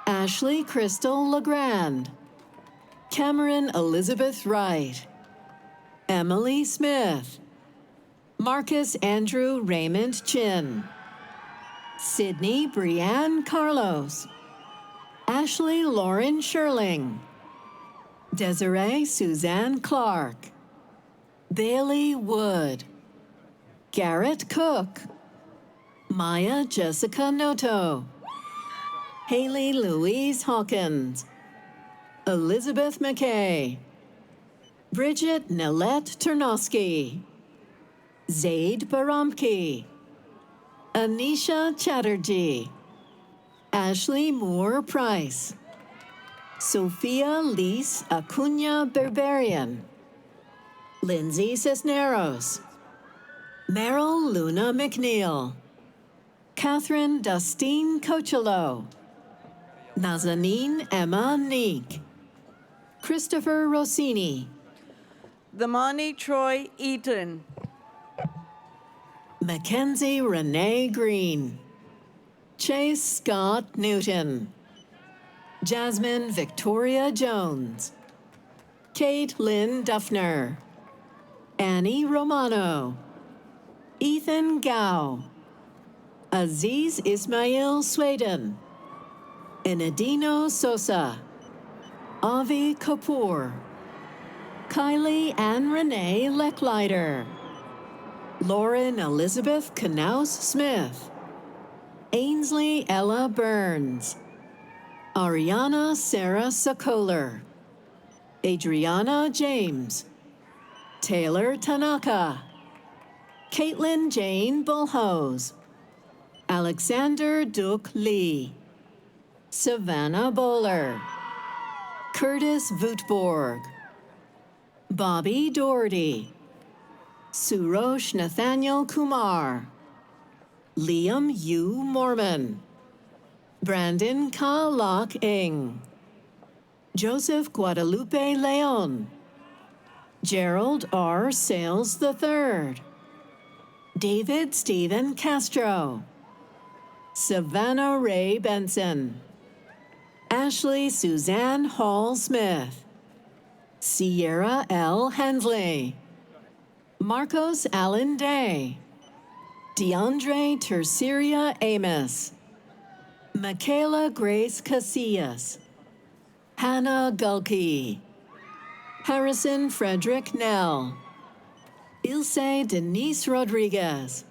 Ashley Crystal Legrand, Cameron Elizabeth Wright, Emily Smith, Marcus Andrew Raymond Chin, Sydney Brianne Carlos, Ashley Lauren Sherling, Desiree Suzanne Clark, Bailey Wood, Garrett Cook, Maya Jessica Noto, Haley Louise Hawkins, Elizabeth McKay, Bridget Nellette Ternosky, Zaid Baramki, Anisha Chatterjee, Ashley Moore Price, Sophia Lise Acuna Berberian, Lindsay Cisneros, Meryl Luna McNeil, Catherine Dustine Cochelo, Nazanin Emma Neek, Christopher Rossini, Damani Troy Eaton. Mackenzie Renee Green, Chase Scott Newton, Jasmine Victoria Jones, Kate Lynn Duffner, Annie Romano, Ethan Gao, Aziz Ismail Sweden, Enadino Sosa, Avi Kapoor, Kylie Ann Renee Lecklider, Lauren Elizabeth Knaus Smith, Ainsley Ella Burns, Ariana Sarah Sokoler, Adriana James, Taylor Tanaka, Caitlin Jane Bullhose, Alexander Duke Lee, Savannah Bowler, Curtis Vootborg, Bobby Doherty, Surosh Nathaniel Kumar, Liam U. Mormon, Brandon Ka Lok Ing, Joseph Guadalupe Leon, Gerald R. Sales III, David Stephen Castro, Savannah Ray Benson, Ashley Suzanne Hall Smith, Sierra L. Hensley, Marcos Allen Day, DeAndre Terceria Amos, Michaela Grace Casillas, Hannah Gulkey, Harrison Frederick Nell, Ilse Denise Rodriguez,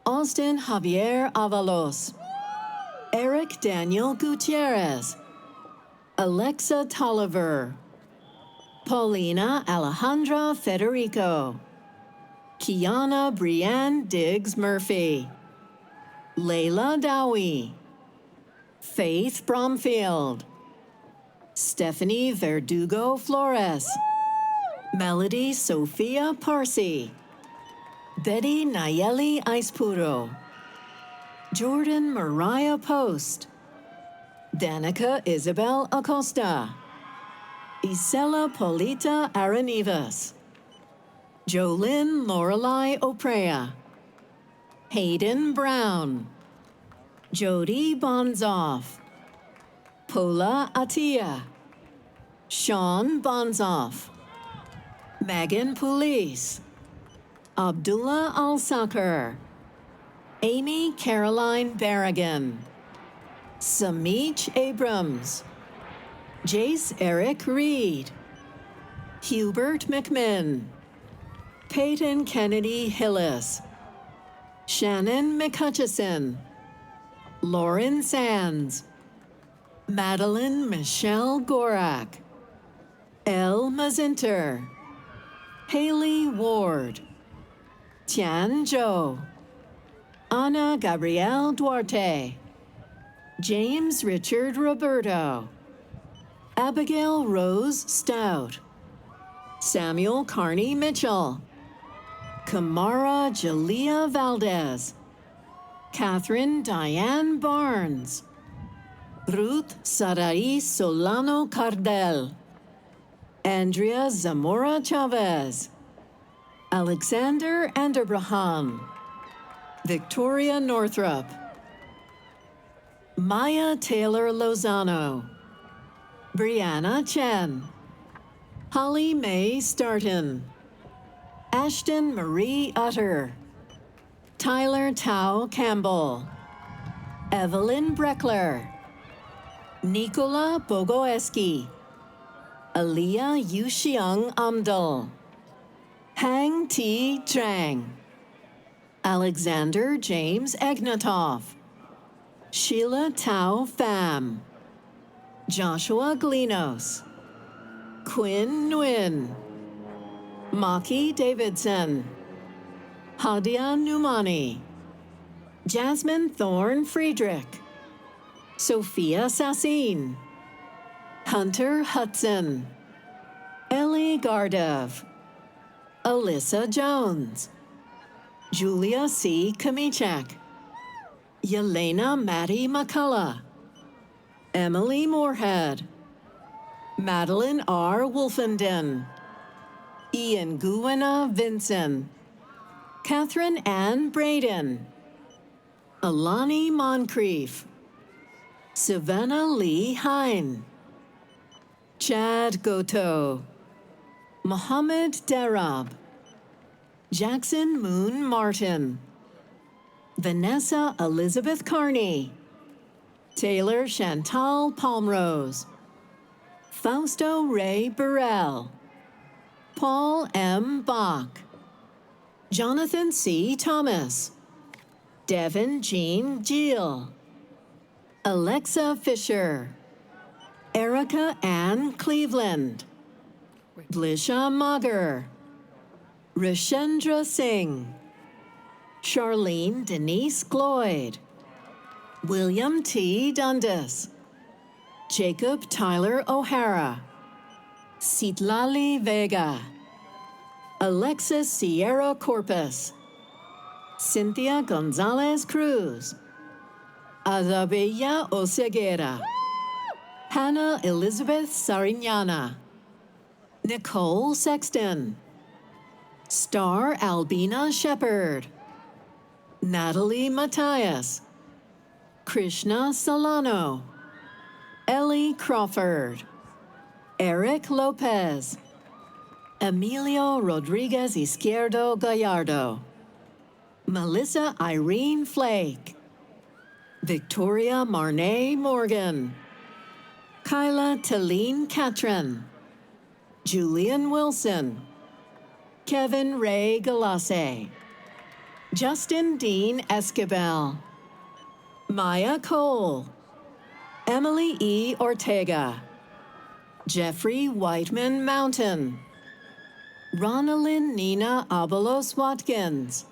Austin Javier Avalos, Eric Daniel Gutierrez, Alexa Tolliver, Paulina Alejandra Federico, Kiana Brianne Diggs Murphy, Layla Dowie, Faith Bromfield, Stephanie Verdugo Flores, Melody Sophia Parsi, Betty Nayeli Aispuro, Jordan Mariah Post, Danica Isabel Acosta, Isela Polita Aranivas, Jolynn Lorelei Oprea, Hayden Brown, Jody Bonzoff, Pola Atia, Sean Bonzoff, Megan Pulis, Abdullah Al-Sakr, Amy Caroline Barragan, Samich Abrams, Jace Eric Reed, Hubert McMinn, Peyton Kennedy Hillis, Shannon McHutchison, Lauren Sands, Madeline Michelle Gorak, Elle Mazinter, Haley Ward, Tian Zhou, Ana Gabrielle Duarte, James Richard Roberto, Abigail Rose Stout, Samuel Carney Mitchell, Kamara Jalea Valdez, Catherine Diane Barnes, Ruth Sarai Solano Cardel, Andrea Zamora Chavez, Alexander Anderbraham, Victoria Northrup, Maya Taylor Lozano, Brianna Chen, Holly Mae Starton, Ashton Marie Utter, Tyler Tao Campbell, Evelyn Breckler, Nicola Bogoeski, Aliyah Yuxiang Amdal, Hang T. Zhang, Alexander James Agnatov, Sheila Tao Pham, Joshua Glinos, Quinn Nguyen, Maki Davidson, Hadia Numani, Jasmine Thorne Friedrich, Sophia Sassin, Hunter Hudson, Ellie Gardev, Alyssa Jones, Julia C. Kamichak, Yelena Maddie McCullough, Emily Moorhead, Madeline R. Wolfenden, Ian Guwena Vinson, Catherine Ann Braden, Alani Moncrief, Savannah Lee Hine, Chad Goto, Mohammed Darab, Jackson Moon Martin, Vanessa Elizabeth Carney, Taylor Chantal Palmrose, Fausto Ray Burrell, Paul M. Bach, Jonathan C. Thomas, Devin Jean Gill, Alexa Fisher, Erica Ann Cleveland, Blisha Mager, Rishendra Singh, Charlene Denise Gloyd, William T. Dundas, Jacob Tyler O'Hara, Citlali Vega, Alexis Sierra Corpus, Cynthia Gonzalez Cruz, Azabella Oseguera, Hannah Elizabeth Sariñana, Nicole Sexton, Star Albina Shepherd, Natalie Matthias, Krishna Solano, Ellie Crawford, Eric Lopez, Emilio Rodriguez Izquierdo Gallardo, Melissa Irene Flake, Victoria Marnay Morgan, Kyla Talene Catron, Julian Wilson, Kevin Ray Galassi, Justin Dean Esquivel, Maya Cole, Emily E. Ortega, Jeffrey Whiteman Mountain, Ronalyn Nina Abalos Watkins,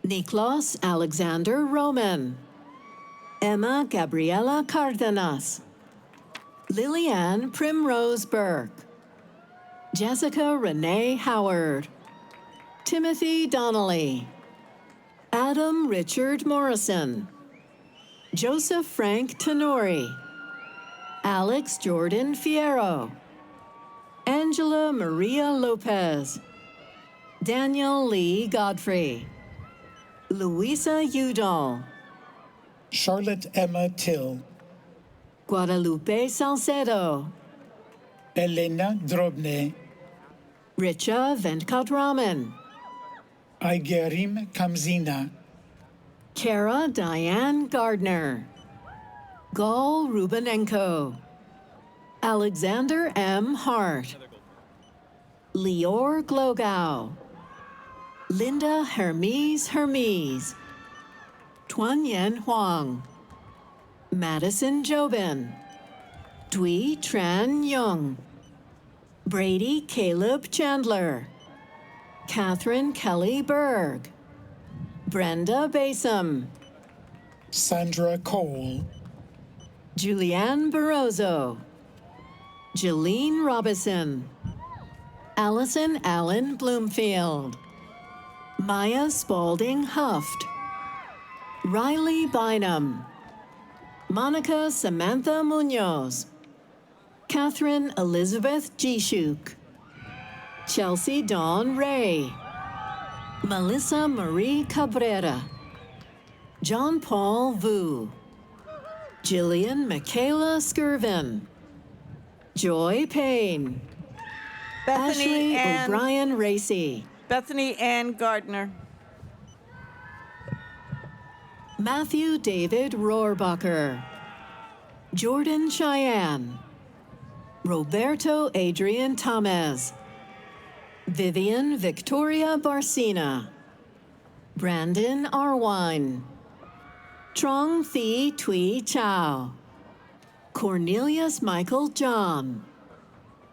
Niklas Alexander Roman, Emma Gabriela Cardenas, Lillian Primrose Burke, Jessica Renee Howard, Timothy Donnelly, Adam Richard Morrison, Joseph Frank Tenori, Alex Jordan Fierro, Angela Maria Lopez, Daniel Lee Godfrey, Luisa Udall, Charlotte Emma Till, Guadalupe Salcedo, Elena Drobne, Richa Venkatraman, Aigerim Kamzina, Kara Diane Gardner, Gal Rubenenko, Alexander M. Hart, Lior Glogau, Linda Hermes, Tuan Huang, Madison Jobin, Dui Tran Young, Brady Caleb Chandler, Catherine Kelly Berg, Brenda Basom, Sandra Cole, Julianne Barroso, Jeline Robison, Allison Allen Bloomfield, Maya Spalding Huft, Riley Bynum, Monica Samantha Munoz, Catherine Elizabeth Gishuk, Chelsea Dawn Ray, Melissa Marie Cabrera, John Paul Vu, Jillian Michaela Skirvin, Joy Payne, Ashley O'Brien Racy, Bethany Ann Gardner. Matthew David Rohrbacher, Jordan Cheyenne, Roberto Adrian Tamez, Vivian Victoria Barcina, Brandon Arwine, Trong Thi Tui Chow, Cornelius Michael John,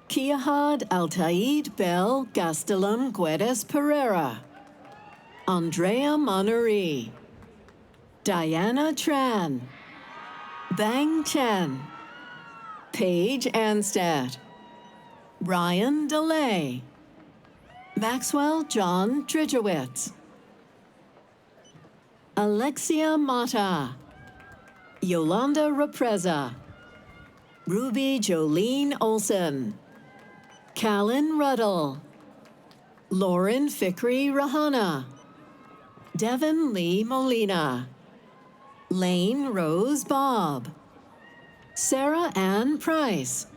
Kiahad Altaid Bell Gastelum Guedes Pereira, Andrea Monnery, Diana Tran, Bang Chen, Paige Anstead, Ryan DeLay, Maxwell John Tridgewitz, Alexia Mata, Yolanda Repreza, Ruby Jolene Olson, Callan Ruddle, Lauren Fikri Rahana, Devin Lee Molina, Lane Rose Bob, Sarah Ann Price,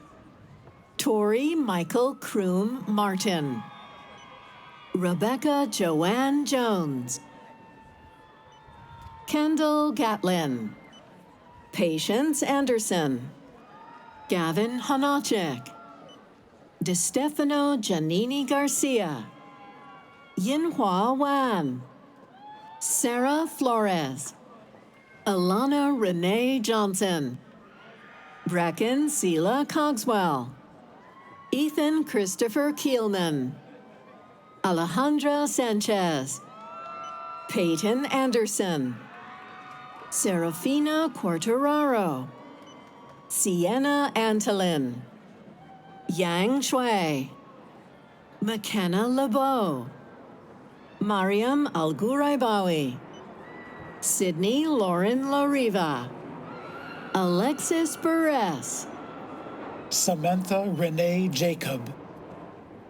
Tori Michael Kroom Martin, Rebecca Joanne Jones, Kendall Gatlin, Patience Anderson, Gavin Hanachek, DeStefano Giannini Garcia, Yinhua Wan, Sarah Flores, Alana Renee Johnson, Brecken Sela Cogswell, Ethan Christopher Kielman, Alejandra Sanchez, Peyton Anderson, Serafina Quartararo, Sienna Antolin, Yang Shui, McKenna LeBeau, Mariam Alguraibawi, Sydney Lauren Lariva, Alexis Buress, Samantha Renee Jacob,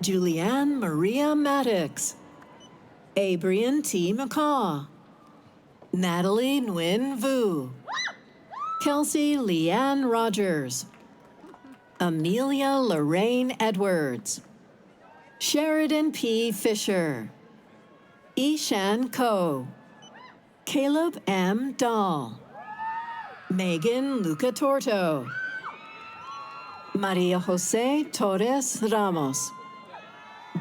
Julianne Maria Maddox, Abrian T. McCaw, Natalie Nguyen Vu, Kelsey Leanne Rogers, Amelia Lorraine Edwards, Sheridan P. Fisher, Ishan Ko, Caleb M. Dahl, Megan Luca Torto, Maria Jose Torres Ramos,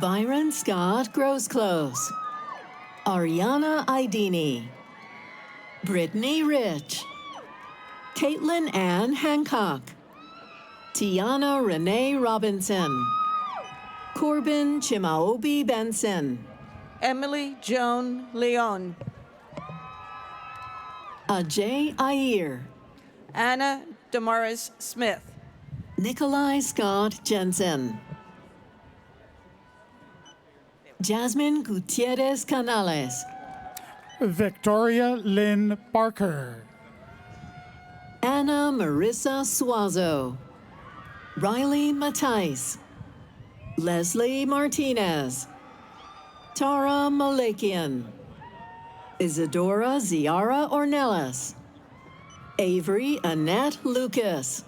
Byron Scott Grosclose, Ariana Idini, Brittany Rich, Caitlin Ann Hancock, Tiana Renee Robinson, Corbin Chimaobi Benson, Emily Joan Leon. Ajay Iyer, Anna Damaris Smith. Nikolai Scott Jensen, Jasmine Gutierrez Canales, Victoria Lynn Barker, Anna Marissa Suazo, Riley Matthijs, Leslie Martinez, Tara Malakian, Isadora Ziara Ornelas, Avery Annette Lucas,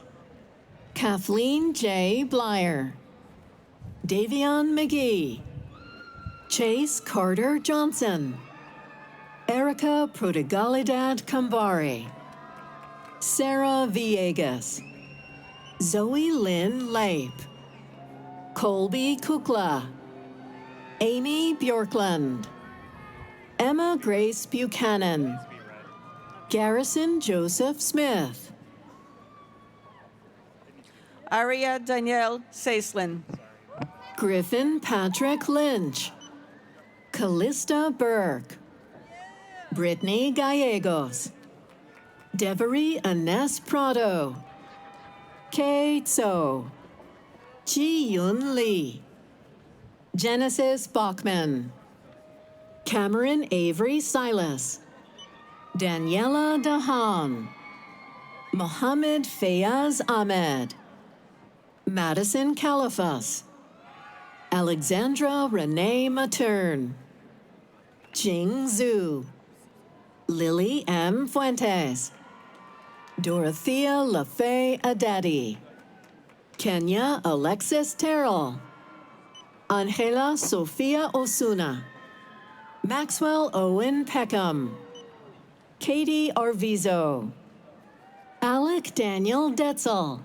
Kathleen J. Blyer, Davion McGee, Chase Carter Johnson, Erica Prodigalidad Kambari, Sarah Villegas, Zoe Lynn Lape, Colby Kukla, Amy Bjorklund, Emma Grace Buchanan, Garrison Joseph Smith, Aria Danielle Saislin. Griffin Patrick Lynch, Callista Burke, Brittany Gallegos, Devery Ines Prado, Kay Tso, Ji Yun Lee, Genesis Bachman, Cameron Avery Silas, Daniela Dahan, Mohammed Fayaz Ahmed, Madison Califas, Alexandra Renee Matern, Jing Zhu, Lily M. Fuentes, Dorothea LaFay Adadi, Kenya Alexis Terrell, Angela Sofia Osuna, Maxwell Owen Peckham, Katie Arvizo, Alec Daniel Detzel,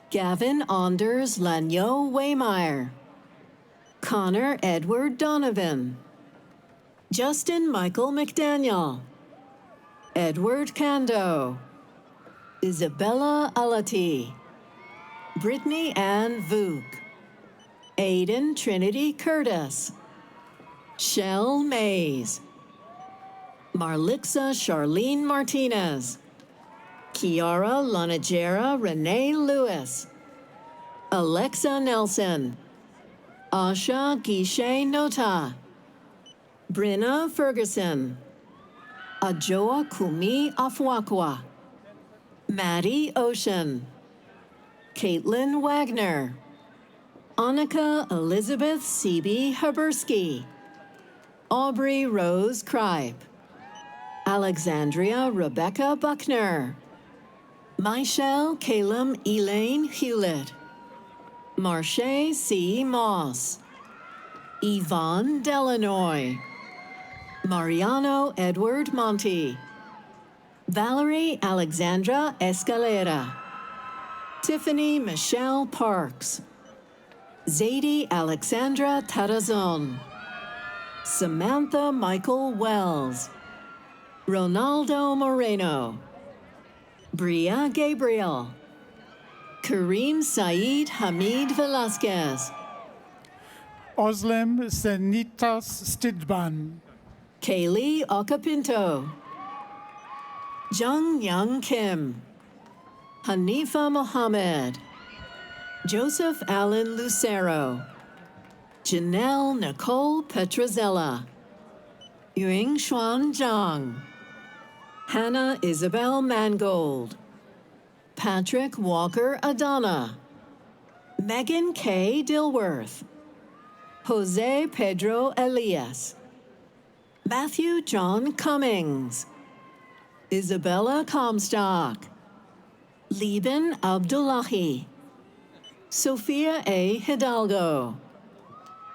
Gavin Anders Lanyo Waymeyer, Connor Edward Donovan, Justin Michael McDaniel, Edward Kando, Isabella Alati, Brittany Ann Vuk, Aiden Trinity Curtis, Shell Mays, Marlixa Charlene Martinez, Kiara Lanajera Renee Lewis, Alexa Nelson, Asha Gishe Nota, Brinna Ferguson, Ajoa Kumi Afwakwa, Maddie Ocean, Caitlin Wagner, Annika Elizabeth C.B. Habersky, Aubrey Rose Kripe, Alexandria Rebecca Buckner, Michelle Calum Elaine Hewlett, Marche C. Moss, Yvonne Delanoy, Mariano Edward Monti, Valerie Alexandra Escalera, Tiffany Michelle Parks, Zadie Alexandra Tarazon, Samantha Michael Wells, Ronaldo Moreno, Bria Gabriel, Kareem Saeed Hamid Velasquez, Oslem Senitas Stidban, Kaylee Ocapinto, Jung Young Kim, Hanifa Mohammed, Joseph Allen Lucero, Janelle Nicole Petrozella, Ying Xuan Zhang, Hannah Isabel Mangold, Patrick Walker Adana, Megan K. Dilworth, Jose Pedro Elias, Matthew John Cummings, Isabella Comstock, Lieben Abdullahi, Sophia A. Hidalgo,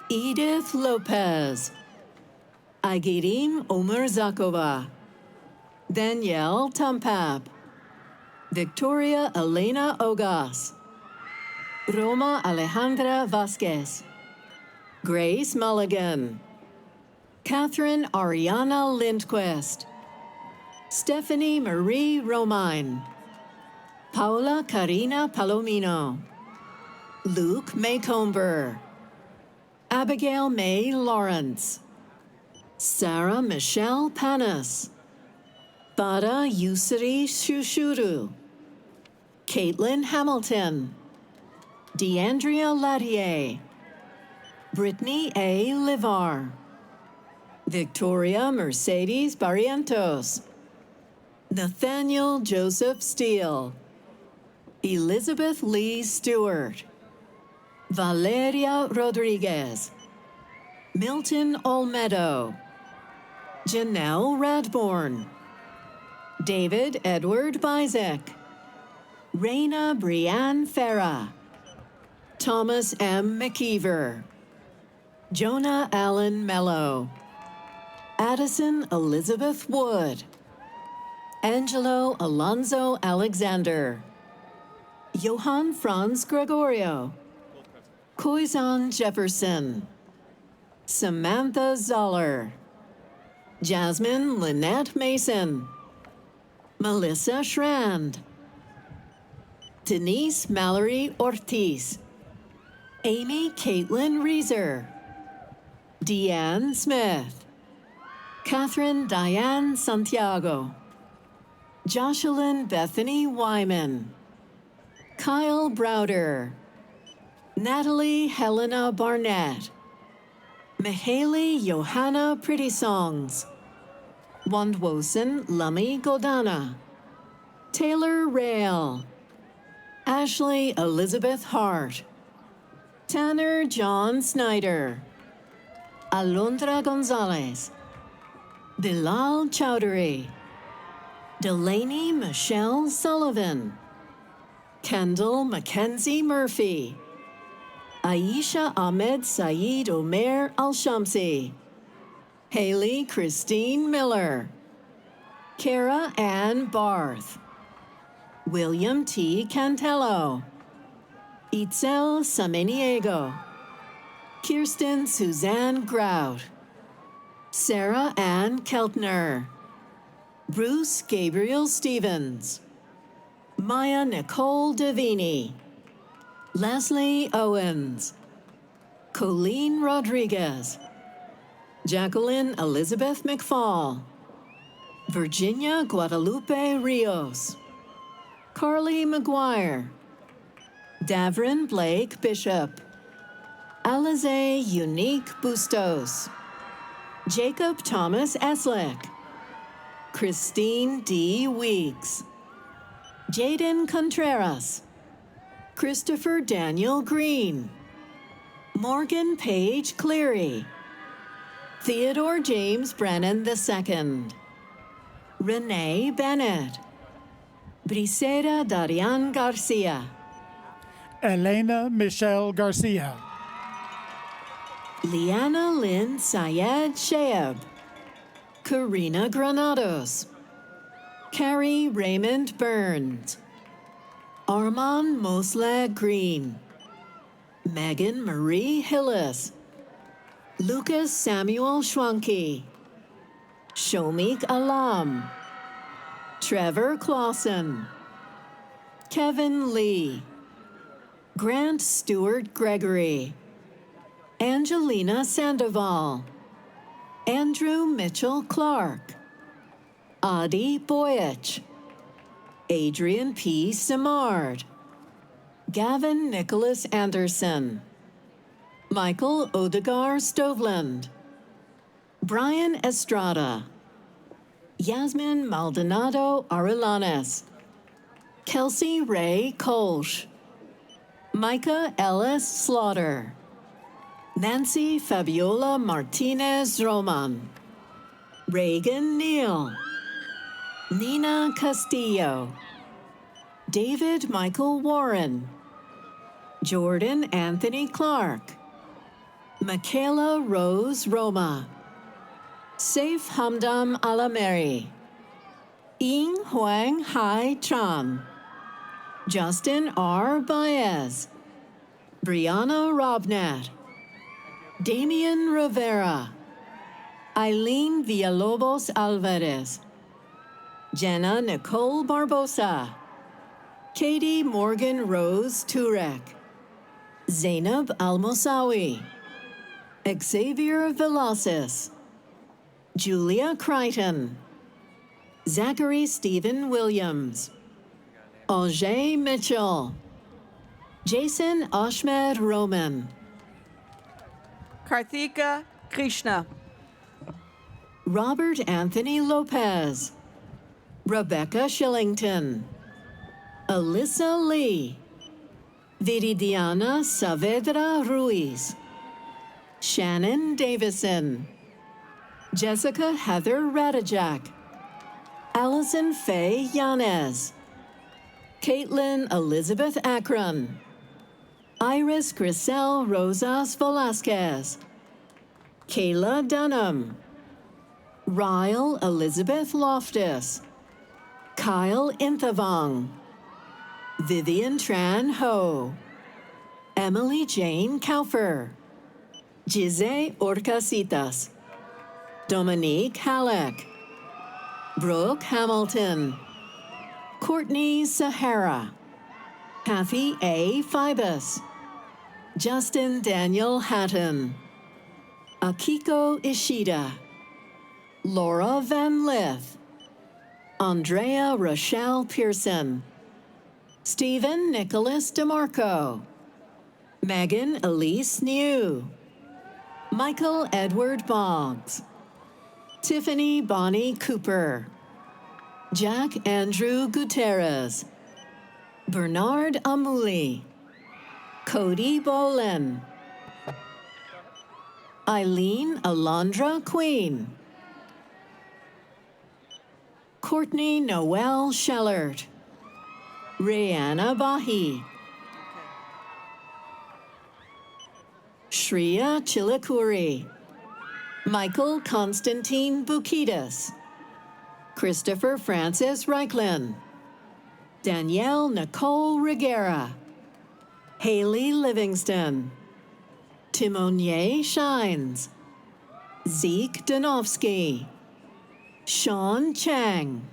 Edith Lopez, Agirim Omer Zakova, Danielle Tampap, Victoria Elena Ogas, Roma Alejandra Vasquez, Grace Mulligan, Catherine Ariana Lindquist, Stephanie Marie Romine, Paula Karina Palomino, Luke Maycomber, Abigail May Lawrence, Sarah Michelle Panis, Bada Yusri Shushuru, Caitlin Hamilton, Deandria Latier, Brittany A. Livar, Victoria Mercedes Barrientos, Nathaniel Joseph Steele, Elizabeth Lee Stewart, Valeria Rodriguez, Milton Olmedo, Janelle Radbourne, David Edward Bizek, Raina Brianne Farah, Thomas M. McKeever, Jonah Allen Mello, Addison Elizabeth Wood, Angelo Alonzo Alexander, Johann Franz Gregorio, Koizan Jefferson, Samantha Zoller, Jasmine Lynette Mason, Melissa Schrand, Denise Mallory Ortiz, Amy Caitlin Reeser, Deanne Smith, Catherine Diane Santiago, Jocelyn Bethany Wyman, Kyle Browder, Natalie Helena Barnett, Mihaly Johanna Pretty Songs, Wandwosen Lummy Godana, Taylor Rail, Ashley Elizabeth Hart, Tanner John Snyder, Alondra Gonzalez, Bilal Chowdhury, Delaney Michelle Sullivan, Kendall Mackenzie Murphy, Aisha Ahmed Saeed Omer Al-Shamsi, Haley Christine Miller, Kara Ann Barth, William T. Cantello, Itzel Samaniego, Kirsten Suzanne Grout, Sarah Ann Keltner, Bruce Gabriel Stevens, Maya Nicole Davini, Leslie Owens, Colleen Rodriguez, Jacqueline Elizabeth McFall, Virginia Guadalupe Rios, Carly McGuire, Davrin Blake Bishop, Alize Unique Bustos, Jacob Thomas Eslick, Christine D. Weeks, Jaden Contreras, Christopher Daniel Green, Morgan Page Cleary, Theodore James Brennan II, Renee Bennett, Brisera Darian Garcia, Elena Michelle Garcia, Liana Lynn Syed Sheab, Karina Granados, Carrie Raymond Burns, Armand Mosle Green, Megan Marie Hillis, Lucas Samuel Schwanke, Shomik Alam, Trevor Clausen, Kevin Lee, Grant Stewart Gregory, Angelina Sandoval, Andrew Mitchell Clark, Adi Boyich, Adrian P. Simard, Gavin Nicholas Anderson, Michael Odegar Stoveland, Brian Estrada, Yasmin Maldonado Arilanes, Kelsey Ray Kolsch, Micah Ellis Slaughter, Nancy Fabiola Martinez Roman, Reagan Neal, Nina Castillo, David Michael Warren, Jordan Anthony Clark, Michaela Rose Roma, Saif Hamdam Alameri, Ying Huang Hai Tran, Justin R. Baez, Brianna Robnett, Damian Rivera, Eileen Villalobos Alvarez, Jenna Nicole Barbosa, Katie Morgan Rose Turek, Zainab Almosawi, Xavier Velasquez, Julia Crichton, Zachary Stephen Williams, Ajay Mitchell, Jason Ashmed Roman, Karthika Krishna, Robert Anthony Lopez, Rebecca Shillington, Alyssa Lee, Viridiana Saavedra Ruiz, Shannon Davison, Jessica Heather Radijak, Allison Faye Yanez, Caitlin Elizabeth Akron, Iris Grisel Rosas Velasquez, Kayla Dunham, Ryle Elizabeth Loftus, Kyle Inthavong, Vivian Tran Ho, Emily Jane Kaufer, Gize Orcasitas, Dominique Halleck, Brooke Hamilton, Courtney Sahara, Kathy A. Fibus, Justin Daniel Hatton, Akiko Ishida, Laura Van Lith, Andrea Rochelle Pearson, Stephen Nicholas DeMarco, Megan Elise New, Michael Edward Boggs, Tiffany Bonnie Cooper, Jack Andrew Gutierrez, Bernard Amuli, Cody Bolin, Eileen Alondra Queen, Courtney Noel Schellert, Rihanna Bahi, Shreya Chilakuri, Michael Constantine Bukidis, Christopher Francis Reichlin, Danielle Nicole Rigera, Haley Livingston, Timonier Shines, Zeke Donofsky, Sean Chang,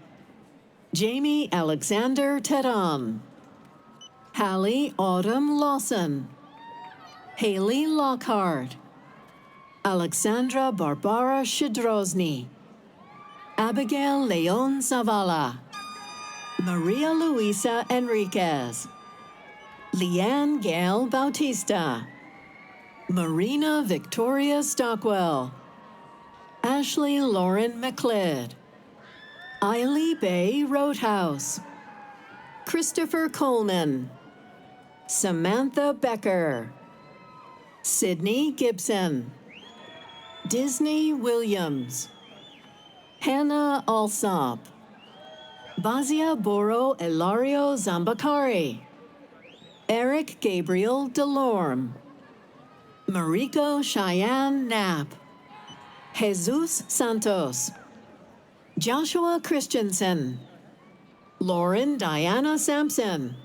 Jamie Alexander Teton, Hallie Autumn Lawson, Haley Lockhart, Alexandra Barbara Shidrozny, Abigail Leon Zavala, Maria Luisa Enriquez, Leanne Gail Bautista, Marina Victoria Stockwell, Ashley Lauren McLeod, Eiley Bay Roadhouse, Christopher Coleman, Samantha Becker, Sydney Gibson, Disney Williams, Hannah Alsop, Bazia Boro Elario Zambakari, Eric Gabriel Delorme, Mariko Cheyenne Knapp, Jesus Santos, Joshua Christensen, Lauren Diana Sampson,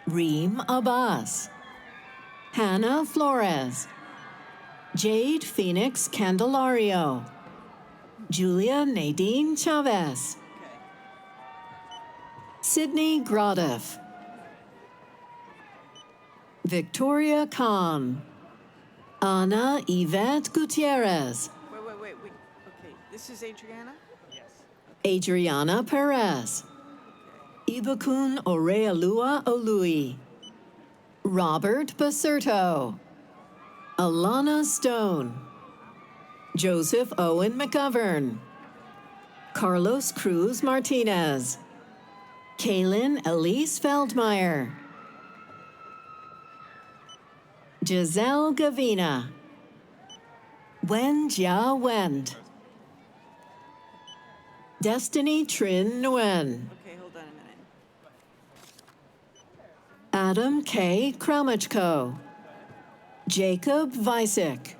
Reem Abbas, Hannah Flores, Jade Phoenix Candelario, Julia Nadine Chavez, Sydney Grodeff, Victoria Khan, Ana Yvette Gutierrez, Wait. Okay, this is Adriana? Adriana Perez, Ibukun Orealua Olui, Robert Baserto, Alana Stone, Joseph Owen McGovern, Carlos Cruz Martinez, Kaylin Elise Feldmeyer, Giselle Gavina, Wen Jia Wend, Destiny Trin Nguyen, Okay, hold on a minute. Adam K. Kramichko, Jacob Visick,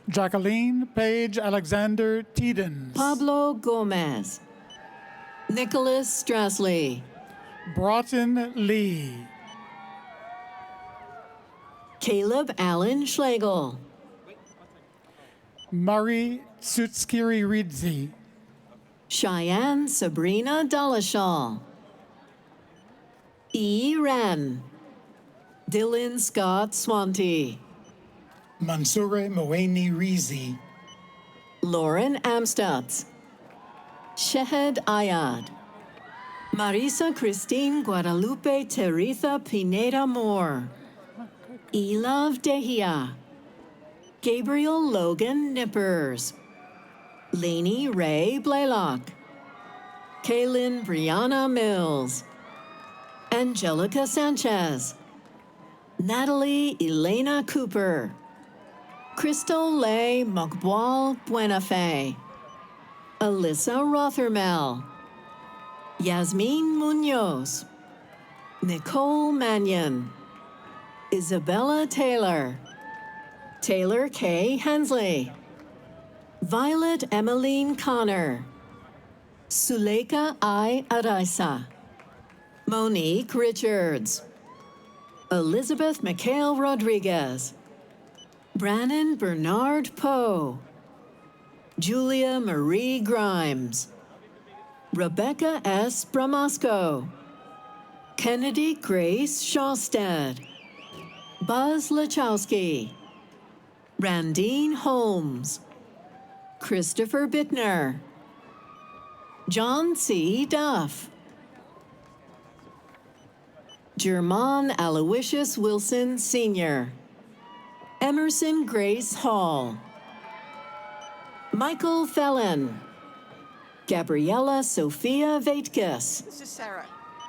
Jacqueline Page Alexander Teedens, Pablo Gomez, Nicholas Strassley, Broughton Lee, Caleb Allen Schlegel, Murray Sutskiri Ridzi, Cheyenne Sabrina Dalashall, E. Ren, Dylan Scott Swanty, Mansoure Moeni Rizi, Lauren Amstutz, Shehed Ayad, Marisa Christine Guadalupe Teritha Pineda Moore, Elav Dehia, Gabriel Logan Nippers, Lainey Ray Blaylock, Kaylin Brianna Mills, Angelica Sanchez, Natalie Elena Cooper, Crystal Leigh Mokbwal Buenafe, Alyssa Rothermel, Yasmin Munoz, Nicole Mannion, Isabella Taylor, Taylor K. Hensley, Violet Emmeline Connor, Suleika I. Araisa, Monique Richards, Elizabeth McHale Rodriguez, Brannon Bernard Poe, Julia Marie Grimes, Rebecca S. Bramasco, Kennedy Grace Shawstead, Buzz Lachowski, Randine Holmes, Christopher Bittner, John C. Duff, German Aloysius Wilson Sr., Emerson Grace Hall, Michael Fellon, Gabriella Sophia Vaitkes, This is Sarah.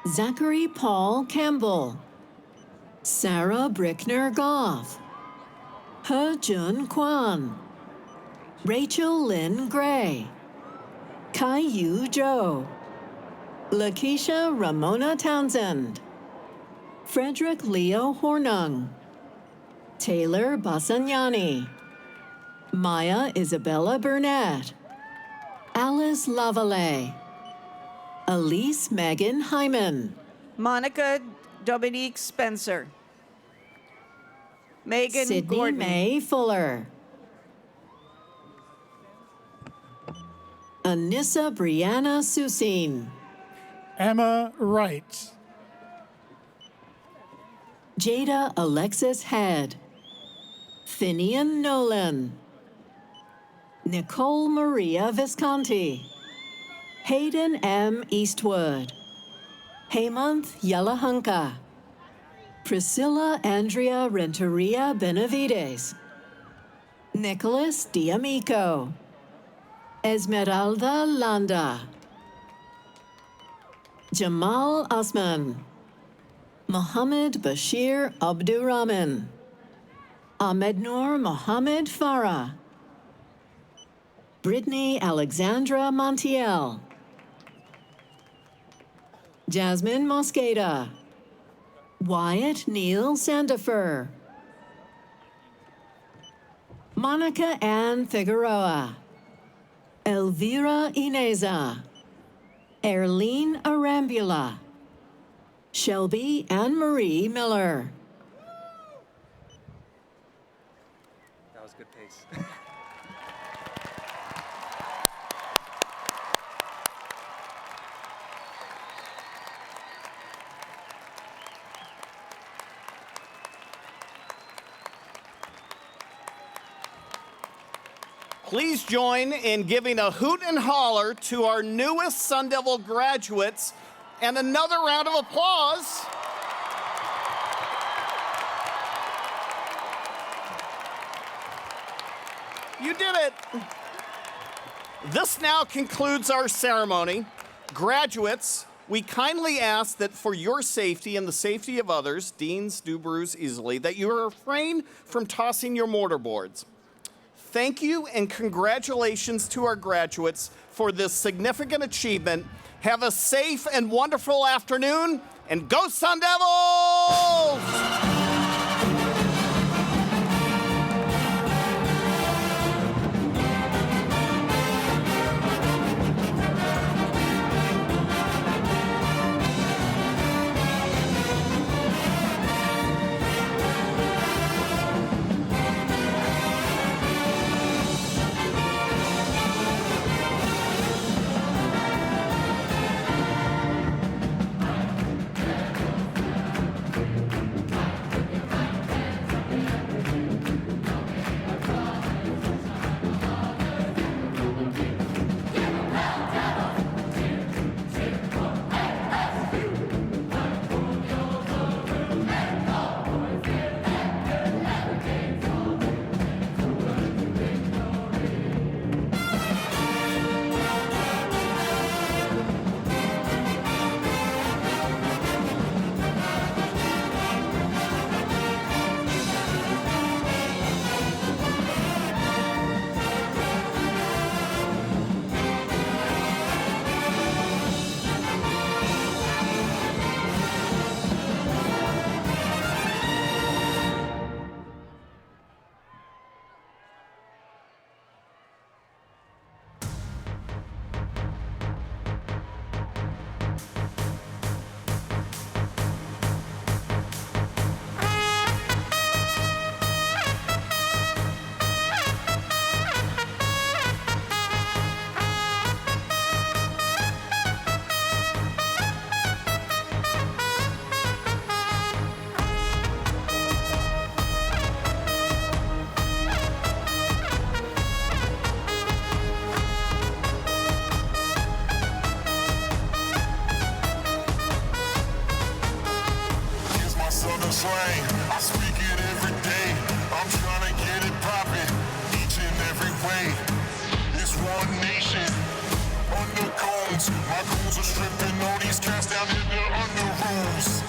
Zachary Paul Campbell, Sarah Brickner Goff, He Jun Kwan, Rachel Lynn Gray, Kai Yu Zhou, Lakeisha Ramona Townsend, Frederick Leo Hornung, Taylor Basagnani, Maya Isabella Burnett, Alice Lavallee, Elise Megan Hyman, Monica Dominique Spencer. Megan Sydney Gordon. Mae Fuller, Anissa Brianna Susine, Emma Wright, Jada Alexis Head, Finian Nolan, Nicole Maria Visconti, Hayden M. Eastwood, Heymonth Yelahunka, Priscilla Andrea Renteria Benavides, Nicholas D'Amico, Esmeralda Landa, Jamal Osman, Mohammed Bashir Abdurrahman, Ahmed Noor Mohammed Farah, Brittany Alexandra Montiel, Jasmine Mosqueda, Wyatt Neal Sandifer, Monica Ann Figueroa, Elvira Ineza, Erlene Arambula, Shelby Anne-Marie Miller. That was good pace. Please join in giving a hoot and holler to our newest Sun Devil graduates and another round of applause. You did it. This now concludes our ceremony. Graduates, we kindly ask that for your safety and the safety of others, deans do bruise easily, that you refrain from tossing your mortarboards. Thank you and congratulations to our graduates for this significant achievement. Have a safe and wonderful afternoon, and go Sun Devils! slang. I speak it every day. I'm trying to get it poppin', each and every way. It's one nation under cones. My goons are stripping all these cats down in the under rooms.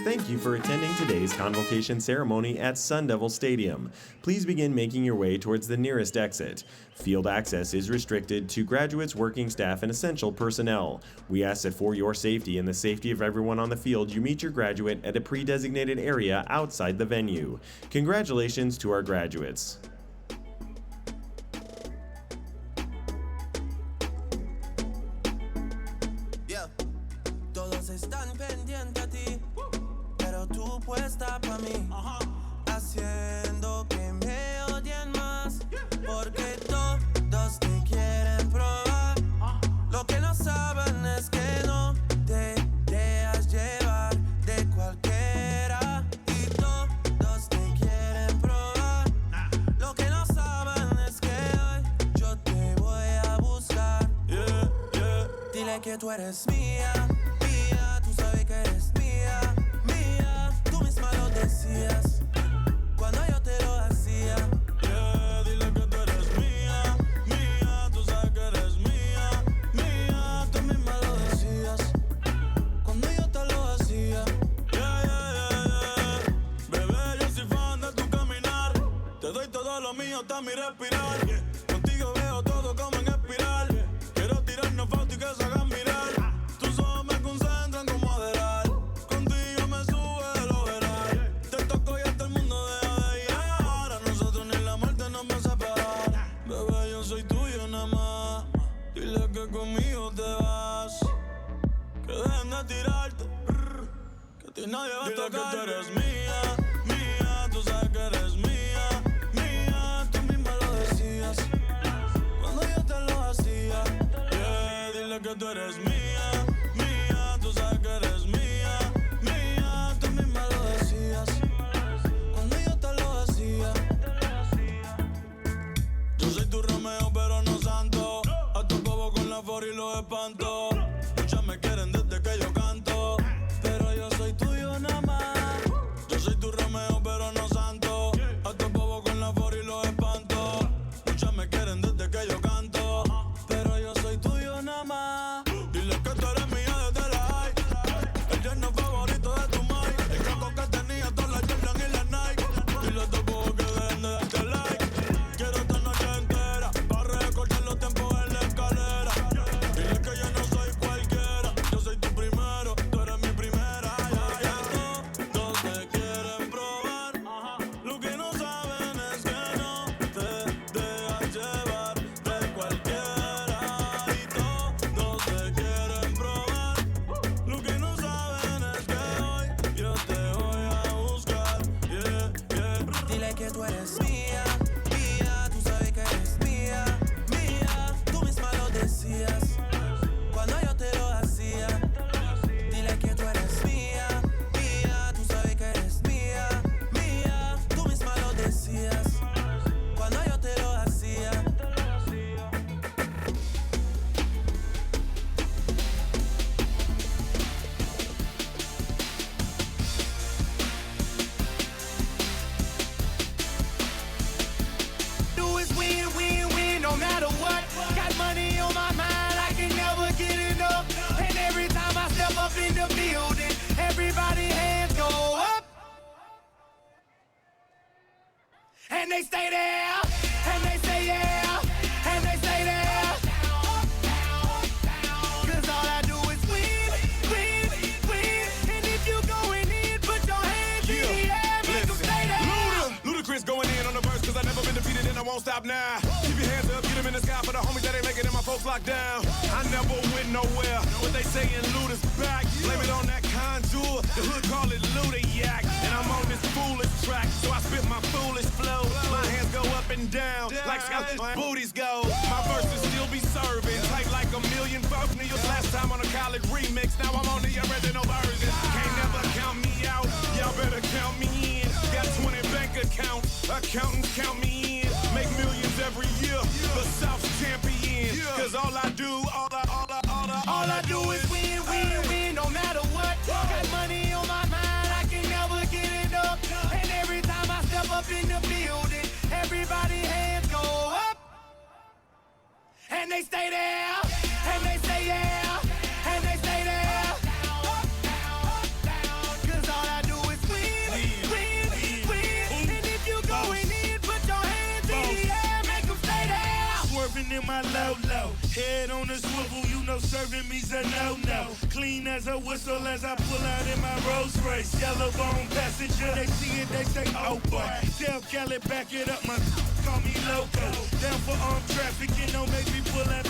Thank you for attending today's Convocation ceremony at Sun Devil Stadium. Please begin making your way towards the nearest exit. Field access is restricted to graduates, working staff, and essential personnel. We ask that for your safety and the safety of everyone on the field, you meet your graduate at a pre-designated area outside the venue. Congratulations to our graduates. Yeah. Todos están pendientes a ti, pero tú puesta pa' mí, haciendo que me odien más, porque todos te quieren probar. Lo que no saben es que no te dejas llevar de cualquiera, y todos te quieren probar. Lo que no saben es que hoy yo te voy a buscar. Yeah, yeah. Dile que tú eres mía, mía, tú sabes que eres mía, mía, tú misma lo decías cuando yo te lo hacía. Yeah, dile que tú eres mía, mía, tú sabes que eres mía, mía, tú misma lo decías cuando yo te lo hacía. Yeah, yeah, yeah, yeah. Bebé, yo soy fan de tu caminar, te doy todo lo mío hasta mi respirar. Contigo veo todo como en espiral. Quiero tirarnos fotos y que se hagan mirar. Tus ojos me concentran como adelar. Contigo me sube el overall. Te toco y hasta el mundo deja de llegar. A nosotros ni la muerte nos va a separar. Bebé, yo soy tuyo nada más. Dile que conmigo te vas. Que dejen de tirarte. Que a ti nadie va a tocar. Dile que tú eres mía, mía. Tú sabes que eres mía, mía. Tú misma lo decías cuando yo te lo hacía. Yeah, dile que tú eres mía, mía. Tú sabes que eres mía, mía. Tú misma lo decías cuando yo te lo hacía. Yo soy tu Romeo pero no santo. A tu bobo con la for y los espanto. Muchas me quieren desde que yo canto, pero yo soy tuyo nada más. Yo soy tu Romeo pero no santo. A tu bobo con la for y los espanto. Muchas me quieren desde que yo canto, pero yo soy tuyo nada más. Dile que tú eres mía desde la high. El yerno favorito de tu mai. El caco que tenía todas las Jordan y las Nike. Dile a tu bobo que dejen de darte like. Quiero esta noche entera pa' recortar los tiempos en la escalera. Dile que yo no soy cuero. won't stop now. Keep your hands up, get them in the sky for the homies that ain't making it, my folks locked down. I never went nowhere. What they saying, loot is back. Blame it on that contour. The hood call it Ludiac. And I'm on this foolish track, so I spit my foolish flow. My hands go up and down, like scouts, my booties go. My verses still be serving, tight like a million bucks. Last time on a college remix, now I'm on the original version. Can't never count me out, y'all better count me in. Got 20 bank accounts, accountants count me in. Make millions every year, the South's champion. Cause all I do, all I do is win, win, win, no matter what. Got money on my mind, I can never get enough. And every time I step up in the building, everybody hands go up. And they stay there, and they stay there, and they stay there. Up, down, up, down. Cause all I do is win, win, win. And if you going in, put your hands in the air, make them stay there. Swerving in my low-low, head on the swivel, you know serving me's a no-no. Clean as a whistle as I pull out in my Rolls Royce. Yellow bone passenger, they see it, they say, oh boy. Tell Cali, back it up, my call me loco. Down for armed trafficking, don't make me pull out.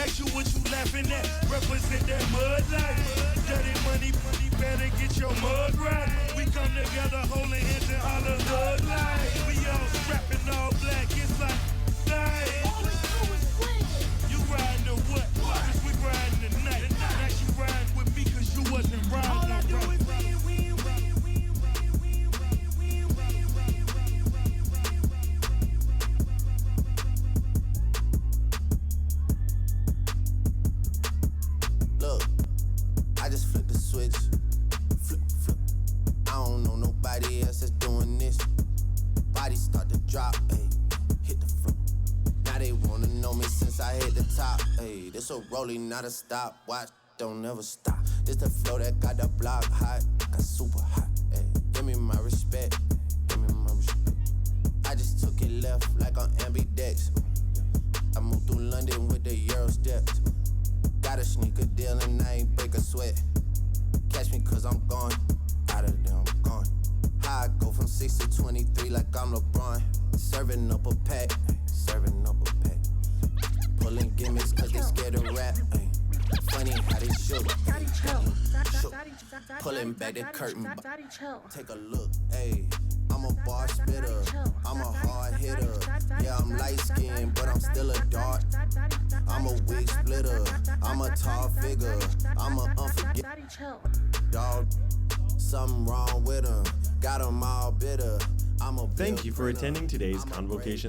Ask you what you laughing at, represent that mud life. Dirty money, better get your mud right. We come together holding hands and all the hood life. We all strapping all black, it's like night. You riding to what? Cause we riding tonight. Now she riding with me cause you wasn't riding. All I do is win, win, win, win, win, win, win, Look, I just flipped the switch. Flip, flip. I don't know nobody else that's doing this. Body start to drop, ayy. Hit the floor. Now they wanna know me since I hit the top, ayy. This a rolling, not a stop. Watch, don't never stop. This the flow that got the block hot. Got super hot, ayy. Give me my respect. Give me my respect. I just took it left like on ambidex. I moved through London with the Euro steps. Got a sneaker deal and I ain't break a sweat. Catch me cause I'm gone. Out of there, I'm gone. How I go from 6 to 23 like I'm LeBron. Serving up a pack, serving up a pack. Pulling gimmicks cause they scared of rap. Ay. Funny how they shook. Shook. Pulling back the curtain. Take a look, ayy. I'm a bar spitter. I'm a hard hitter. Yeah, I'm light skinned, but I'm still a dart. I'm a wig splitter. I'm a tall figure. I'm a unforgettable dog. Something wrong with him. Got 'em all bitter. I'm a Thank you for attending today's Convocation